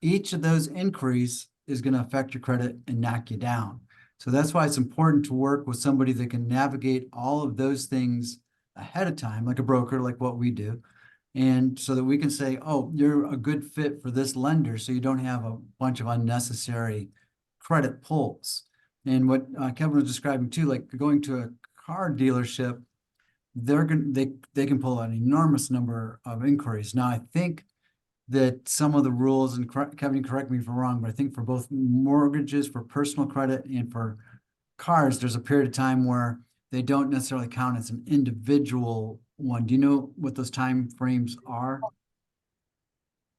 S1: Each of those inquiries is going to affect your credit and knock you down. So that's why it's important to work with somebody that can navigate all of those things ahead of time, like a broker, like what we do. And so that we can say, oh, you're a good fit for this lender, so you don't have a bunch of unnecessary credit pulls. And what Kevin was describing too, like going to a car dealership, they can pull an enormous number of inquiries. Now, I think that some of the rules, and Kevin, correct me if I'm wrong, but I think for both mortgages, for personal credit, and for cars, there's a period of time where they don't necessarily count as an individual one. Do you know what those time frames are?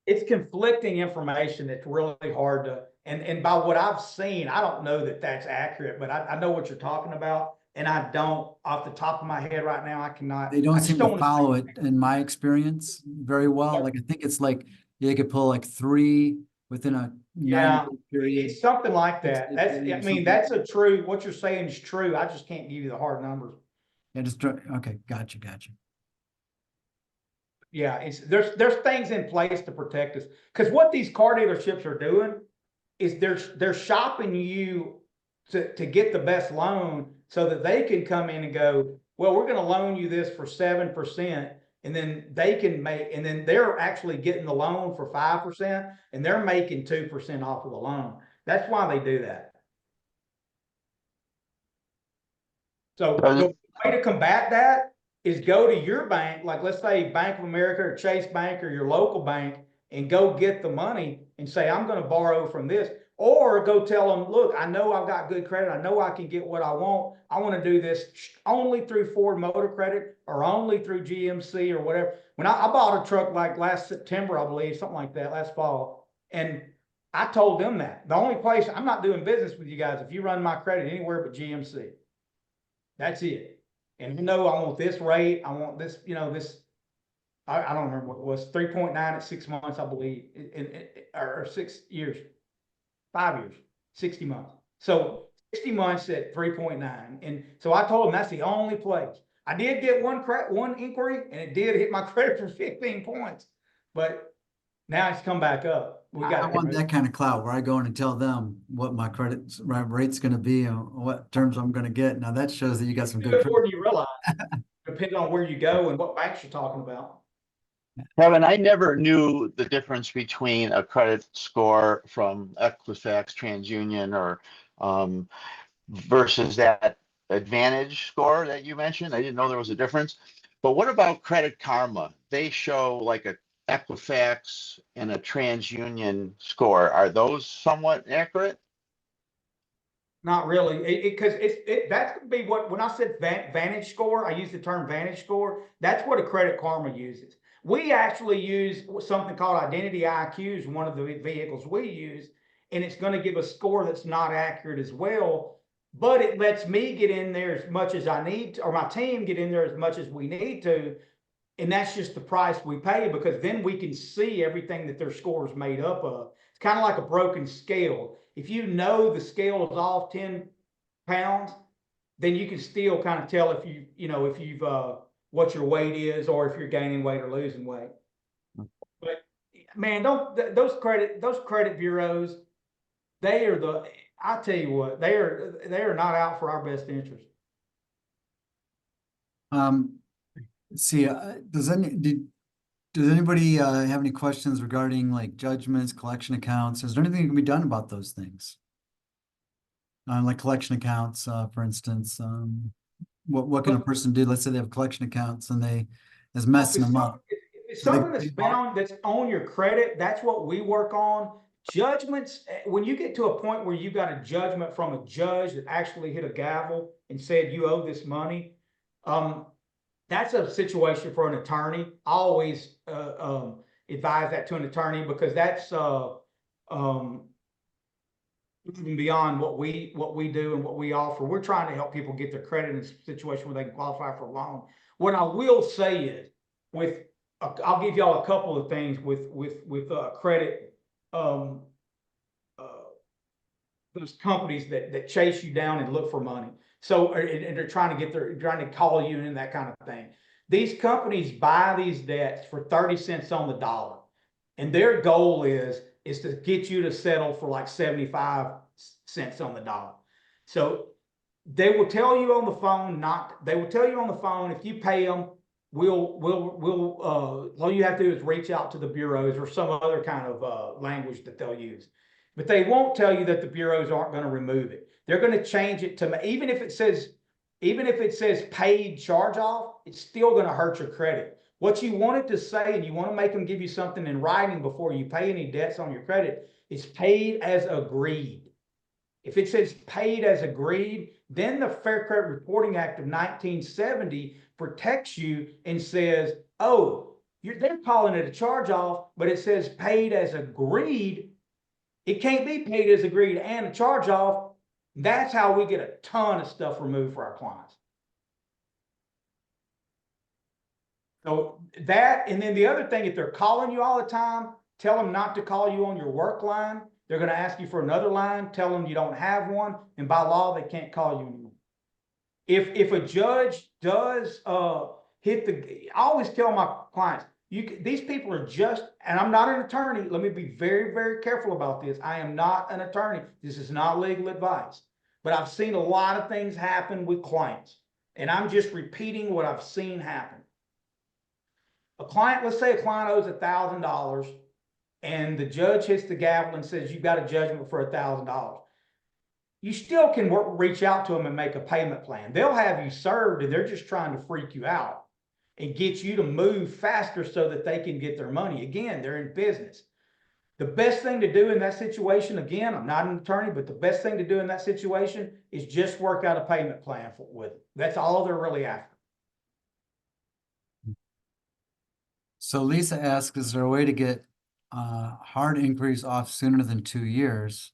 S2: It's conflicting information that's really hard to, and by what I've seen, I don't know that that's accurate, but I know what you're talking about. And I don't, off the top of my head right now, I cannot.
S1: They don't seem to follow it, in my experience, very well. Like, I think it's like they could pull like 3 within a 90-day period.
S2: It's something like that. That's a true, what you're saying is true. I just can't give you the hard numbers.
S1: Yeah, okay, gotcha.
S2: Yeah, there's things in place to protect us. Because what these car dealerships are doing is they're shopping you to get the best loan, so that they can come in and go, well, we're going to loan you this for 7%, and then they're actually getting the loan for 5%, and they're making 2% off of the loan. That's why they do that. So the way to combat that is go to your bank, like let's say Bank of America or Chase Bank or your local bank, and go get the money and say, I'm going to borrow from this. Or go tell them, look, I know I've got good credit. I know I can get what I want. I want to do this only through Ford Motor Credit or only through GMC or whatever. When I bought a truck like last September, I believe, something like that, last fall. And I told them that. The only place, I'm not doing business with you guys if you run my credit anywhere but GMC. That's it. And you know, I want this rate. I want this, this. I don't remember what it was, 3.9 at 6 months, I believe, or 6 years. 5 years, 60 months. So 60 months at 3.9. And so I told him that's the only place. I did get one inquiry, and it did hit my credit for 15 points, but now it's come back up. We
S1: I
S2: got
S1: want that kind of clout where I go in and tell them what my credit rate's gonna be and what terms I'm gonna get. Now that shows that you got some good
S2: more
S1: credit.
S2: than you realize, depending on where you go and what banks you're talking about.
S5: Kevin, I never knew the difference between a credit score from Equifax, TransUnion, or versus that Advantage score that you mentioned. I didn't know there was a difference. But what about Credit Karma? They show like a Equifax and a TransUnion score. Are those somewhat accurate?
S2: Not really, because that could be what, when I said Vantage score, I use the term Vantage score. That's what a Credit Karma uses. We actually use something called Identity IQ is one of the vehicles we use, and it's going to give a score that's not accurate as well, but it lets me get in there as much as I need to, or my team get in there as much as we need to, and that's just the price we pay, because then we can see everything that their score is made up of. It's kind of like a broken scale. If you know the scale is off 10 pounds, then you can still kind of tell if if you've what your weight is, or if you're gaining weight or losing weight. But man, those credit bureaus, I tell you what, they are not out for our best interest.
S1: See, does anybody have any questions regarding like judgments, collection accounts? Is there anything that can be done about those things? Like collection accounts, for instance, what can a person do? Let's say they have collection accounts and is messing them up.
S2: It's
S1: So they-
S2: something that's on your credit. That's what we work on. Judgments, when you get to a point where you got a judgment from a judge that actually hit a gavel and said you owe this money, that's a situation for an attorney. I always advise that to an attorney, because that's even beyond what we do and what we offer. We're trying to help people get their credit in a situation where they can qualify for a loan. What I will say is, I'll give y'all a couple of things with credit. Those companies that chase you down and look for money. So, and they're trying to call you and that kind of thing. These companies buy these debts for 30 cents on the dollar. And their goal is to get you to settle for like 75 cents on the dollar. So they will tell you on the phone, if you pay them, all you have to do is reach out to the bureaus or some other kind of language that they'll use. But they won't tell you that the bureaus aren't going to remove it. They're going to change it to, even if it says paid charge off, it's still going to hurt your credit. What you want it to say, and you want to make them give you something in writing before you pay any debts on your credit, is paid as agreed. If it says paid as agreed, then the Fair Credit Reporting Act of 1970 protects you and says, oh, they're calling it a charge off, but it says paid as agreed. It can't be paid as agreed and a charge off. That's how we get a ton of stuff removed for our clients. So that, and then the other thing, if they're calling you all the time, tell them not to call you on your work line. They're going to ask you for another line. Tell them you don't have one, and by law they can't call you anymore. If a judge does I always tell my clients, these people are just, and I'm not an attorney. Let me be very, very careful about this. I am not an attorney. This is not legal advice, but I've seen a lot of things happen with clients, and I'm just repeating what I've seen happen. Let's say a client owes $1,000, and the judge hits the gavel and says, you've got a judgment for $1,000. You still can reach out to them and make a payment plan. They'll have you served, and they're just trying to freak you out and get you to move faster so that they can get their money. Again, they're in business. The best thing to do in that situation, again, I'm not an attorney, but the best thing to do in that situation is just work out a payment plan with them. That's all they're really after.
S1: So Lisa asks, is there a way to get hard inquiries off sooner than 2 years?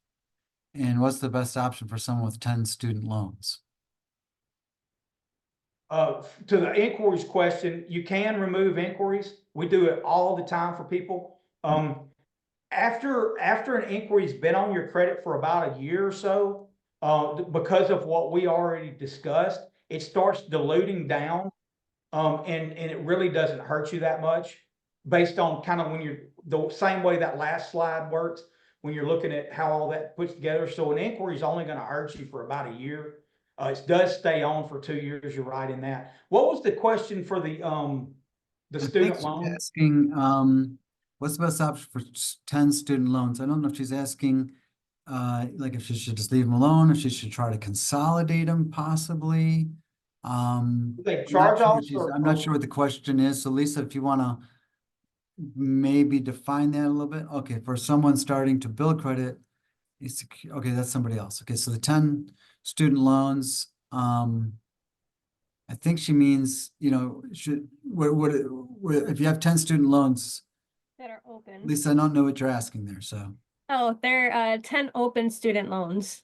S1: And what's the best option for someone with 10 student loans?
S2: To the inquiries question, you can remove inquiries. We do it all the time for people. after an inquiry's been on your credit for about a year or so, because of what we already discussed, it starts diluting down. And it really doesn't hurt you that much based on kind of when you're the same way that last slide works when you're looking at how all that puts together. So an inquiry is only going to hurt you for about a year. It does stay on for 2 years. You're right in that. What was the question for the
S1: I think
S2: student
S1: she's
S2: loan?
S1: asking, what's the best option for 10 student loans? I don't know if she's asking, like if she should just leave them alone, if she should try to consolidate them possibly.
S2: They charge offs
S1: I'm not sure what the question is. So Lisa, if you wanna maybe define that a little bit. Okay, for someone starting to build credit, okay, that's somebody else. Okay, so the 10 student loans, I think she means, you know, if you have 10 student loans,
S6: That are open.
S1: Lisa, I don't know what you're asking there, so.
S6: Oh, they're 10 open student loans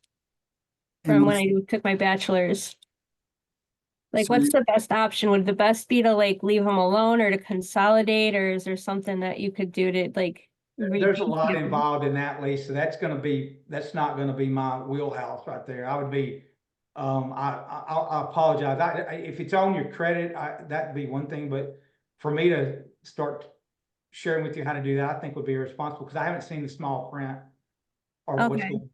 S1: And
S6: from when
S1: what's-
S6: I took my bachelor's. Like,
S1: So
S6: what's
S1: you-
S6: the best option? Would the best be to like leave them alone or to consolidate, or is there something that you could do to like?
S2: There's a lot
S6: reduce it?
S2: involved in that, Lisa. That's not gonna be my wheelhouse right there. I would be, I apologize. If it's on your credit, that'd be one thing, but for me to start sharing with you how to do that, I think would be irresponsible because I haven't seen the small print or what's
S6: Okay.
S2: going.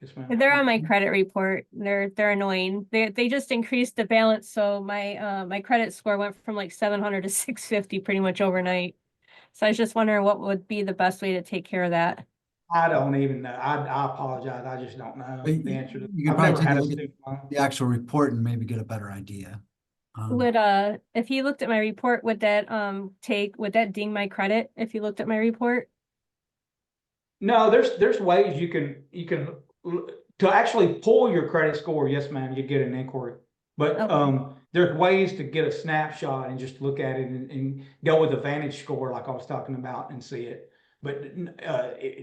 S2: Yes, ma'am.
S6: They're on my credit report. They're annoying. They just increased the balance, so my my credit score went from like 700 to 650 pretty much overnight. So I was just wondering what would be the best way to take care of that.
S2: I don't even know. I apologize. I just don't know
S1: But
S2: the answer to.
S1: you could
S2: I've
S1: probably
S2: never
S1: take
S2: had
S1: a
S2: a
S1: look at
S2: student loan.
S1: the actual report and maybe get a better idea.
S6: Would if he looked at my report, would that would that ding my credit if he looked at my report?
S2: No, there's ways you can to actually pull your credit score. Yes, ma'am, you get an inquiry. But
S6: Okay.
S2: there's ways to get a snapshot and just look at it and go with the Vantage score like I was talking about and see it. But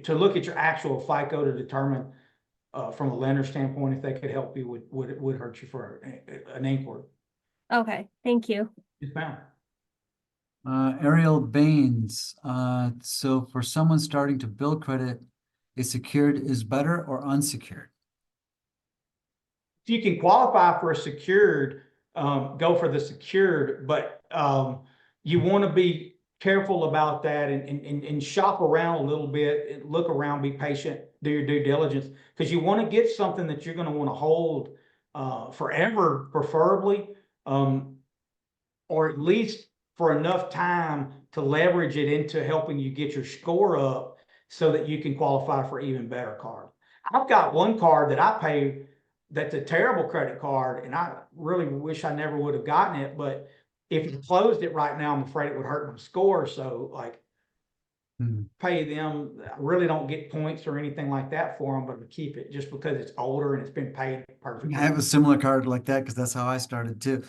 S2: to look at your actual FICO to determine from a lender standpoint if they could help you would hurt you for an inquiry.
S6: Okay, thank you.
S2: Yes, ma'am.
S1: Ariel Baines, so for someone starting to build credit, is secured is better or unsecured?
S2: If you can qualify for a secured, go for the secured, but you want to be careful about that and shop around a little bit, and look around, be patient, do your due diligence, because you want to get something that you're going to want to hold forever, preferably, or at least for enough time to leverage it into helping you get your score up so that you can qualify for even better card. I've got one card that I pay that's a terrible credit card, and I really wish I never would have gotten it, but if you closed it right now, I'm afraid it would hurt my score. So like pay them, I really don't get points or anything like that for them, but to keep it just because it's older and it's been paid perfectly.
S1: I have a similar card like that because that's how I started too.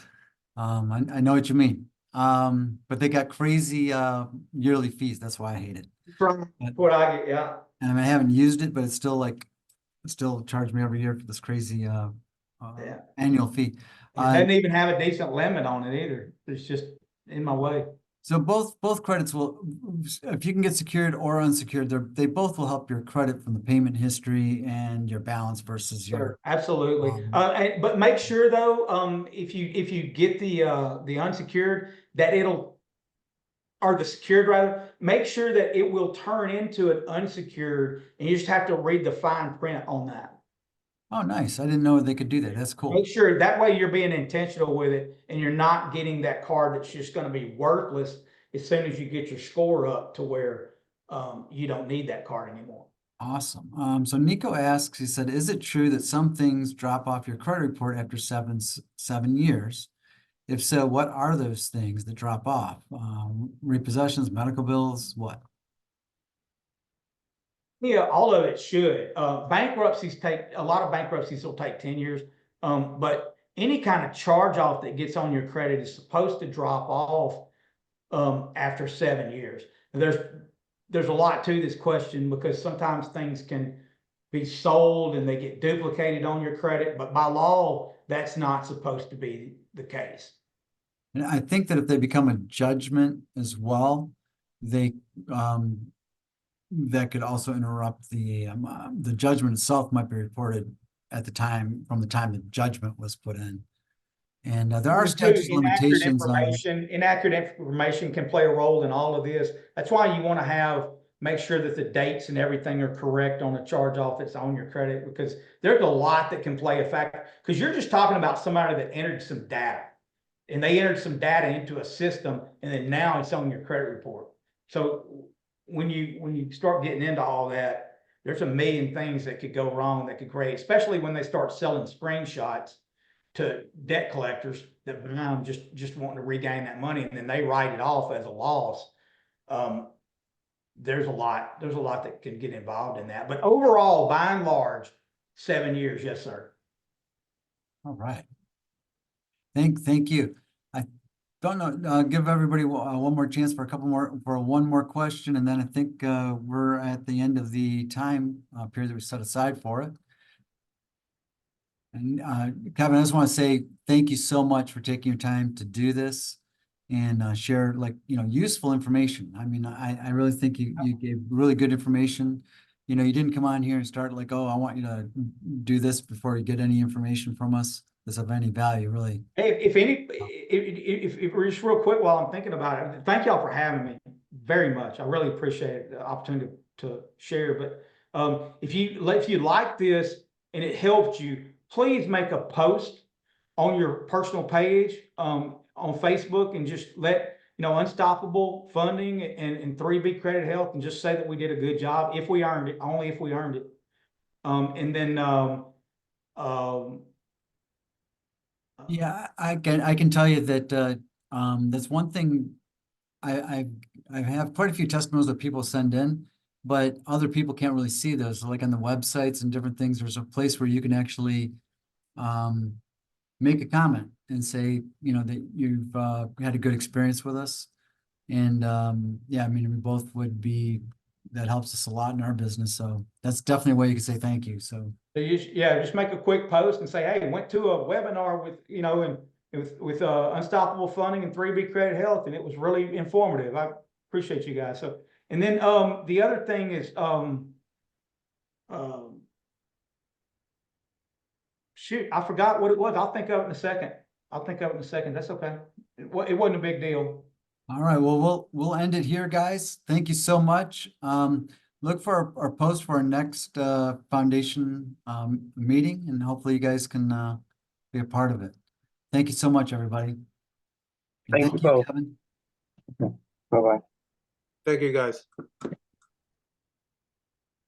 S1: I know what you mean. But they got crazy yearly fees. That's why I hate it.
S2: From what I get, yeah.
S1: And I haven't used it, but it's still like still charge me every year for this crazy annual fee.
S2: It doesn't even have a decent limit on it either. It's just in my way.
S1: So both credits will, if you can get secured or unsecured, they both will help your credit from the payment history and your balance versus your.
S2: Sure, absolutely. But make sure though, if you get the unsecured, that or the secured rather, make sure that it will turn into an unsecured, and you just have to read the fine print on that.
S1: Oh, nice. I didn't know they could do that. That's cool.
S2: Make sure that way you're being intentional with it and you're not getting that card that's just going to be worthless as soon as you get your score up to where you don't need that card anymore.
S1: Awesome. So Nico asks, he said, is it true that some things drop off your credit report after 7 years? If so, what are those things that drop off? Repossessions, medical bills, what?
S2: Yeah, all of it should. Bankruptcies a lot of bankruptcies will take 10 years. But any kind of charge off that gets on your credit is supposed to drop off after 7 years. There's a lot to this question because sometimes things can be sold and they get duplicated on your credit, but by law, that's not supposed to be the case.
S1: And I think that if they become a judgment as well, they that could also interrupt the judgment itself might be reported at the time, from the time the judgment was put in. And there are
S2: Number two,
S1: statute of limitations on.
S2: Inaccurate information can play a role in all of this. That's why you want to make sure that the dates and everything are correct on a charge off that's on your credit, because there's a lot that can play a factor. Because you're just talking about somebody that entered some data, and they entered some data into a system, and then now it's on your credit report. So when you start getting into all that, there's a million things that could go wrong that could create, especially when they start selling screenshots to debt collectors that just wanting to regain that money, and then they write it off as a loss. There's a lot that can get involved in that. But overall, by and large, 7 years, yes, sir.
S1: All right. Thank you. I don't know, give everybody one more chance for one more question, and then I think we're at the end of the time period that we set aside for it. And Kevin, I just want to say thank you so much for taking your time to do this and share, like, useful information. I mean, I really think you gave really good information. You didn't come on here and start like, oh, I want you to do this before you get any information from us that's of any value, really.
S2: Hey, if we're just real quick while I'm thinking about it, thank y'all for having me very much. I really appreciate the opportunity to share. But if you like this and it helped you, please make a post on your personal page on Facebook and just let Unstoppable Funding and 3B Credit Health, and just say that we did a good job if we earned it, only if we earned it. And then
S1: yeah, I can tell you that that's one thing. I have quite a few testimonials that people send in, but other people can't really see those. So like on the websites and different things, there's a place where you can actually make a comment and say, that you've had a good experience with us. And yeah, I mean, we both that helps us a lot in our business. So that's definitely a way you can say thank you. So
S2: just make a quick post and say, hey, went to a webinar with Unstoppable Funding and 3B Credit Health, and it was really informative. I appreciate you guys. So, and then the other thing is shoot, I forgot what it was. I'll think of it in a second. That's okay. It wasn't a big deal.
S1: all right, well, we'll end it here, guys. Thank you so much. Look for our post for our next foundation meeting, and hopefully you guys can be a part of it. Thank you so much, everybody.
S4: Thank you both.
S1: Kevin.
S4: Bye-bye.
S7: Thank you, guys.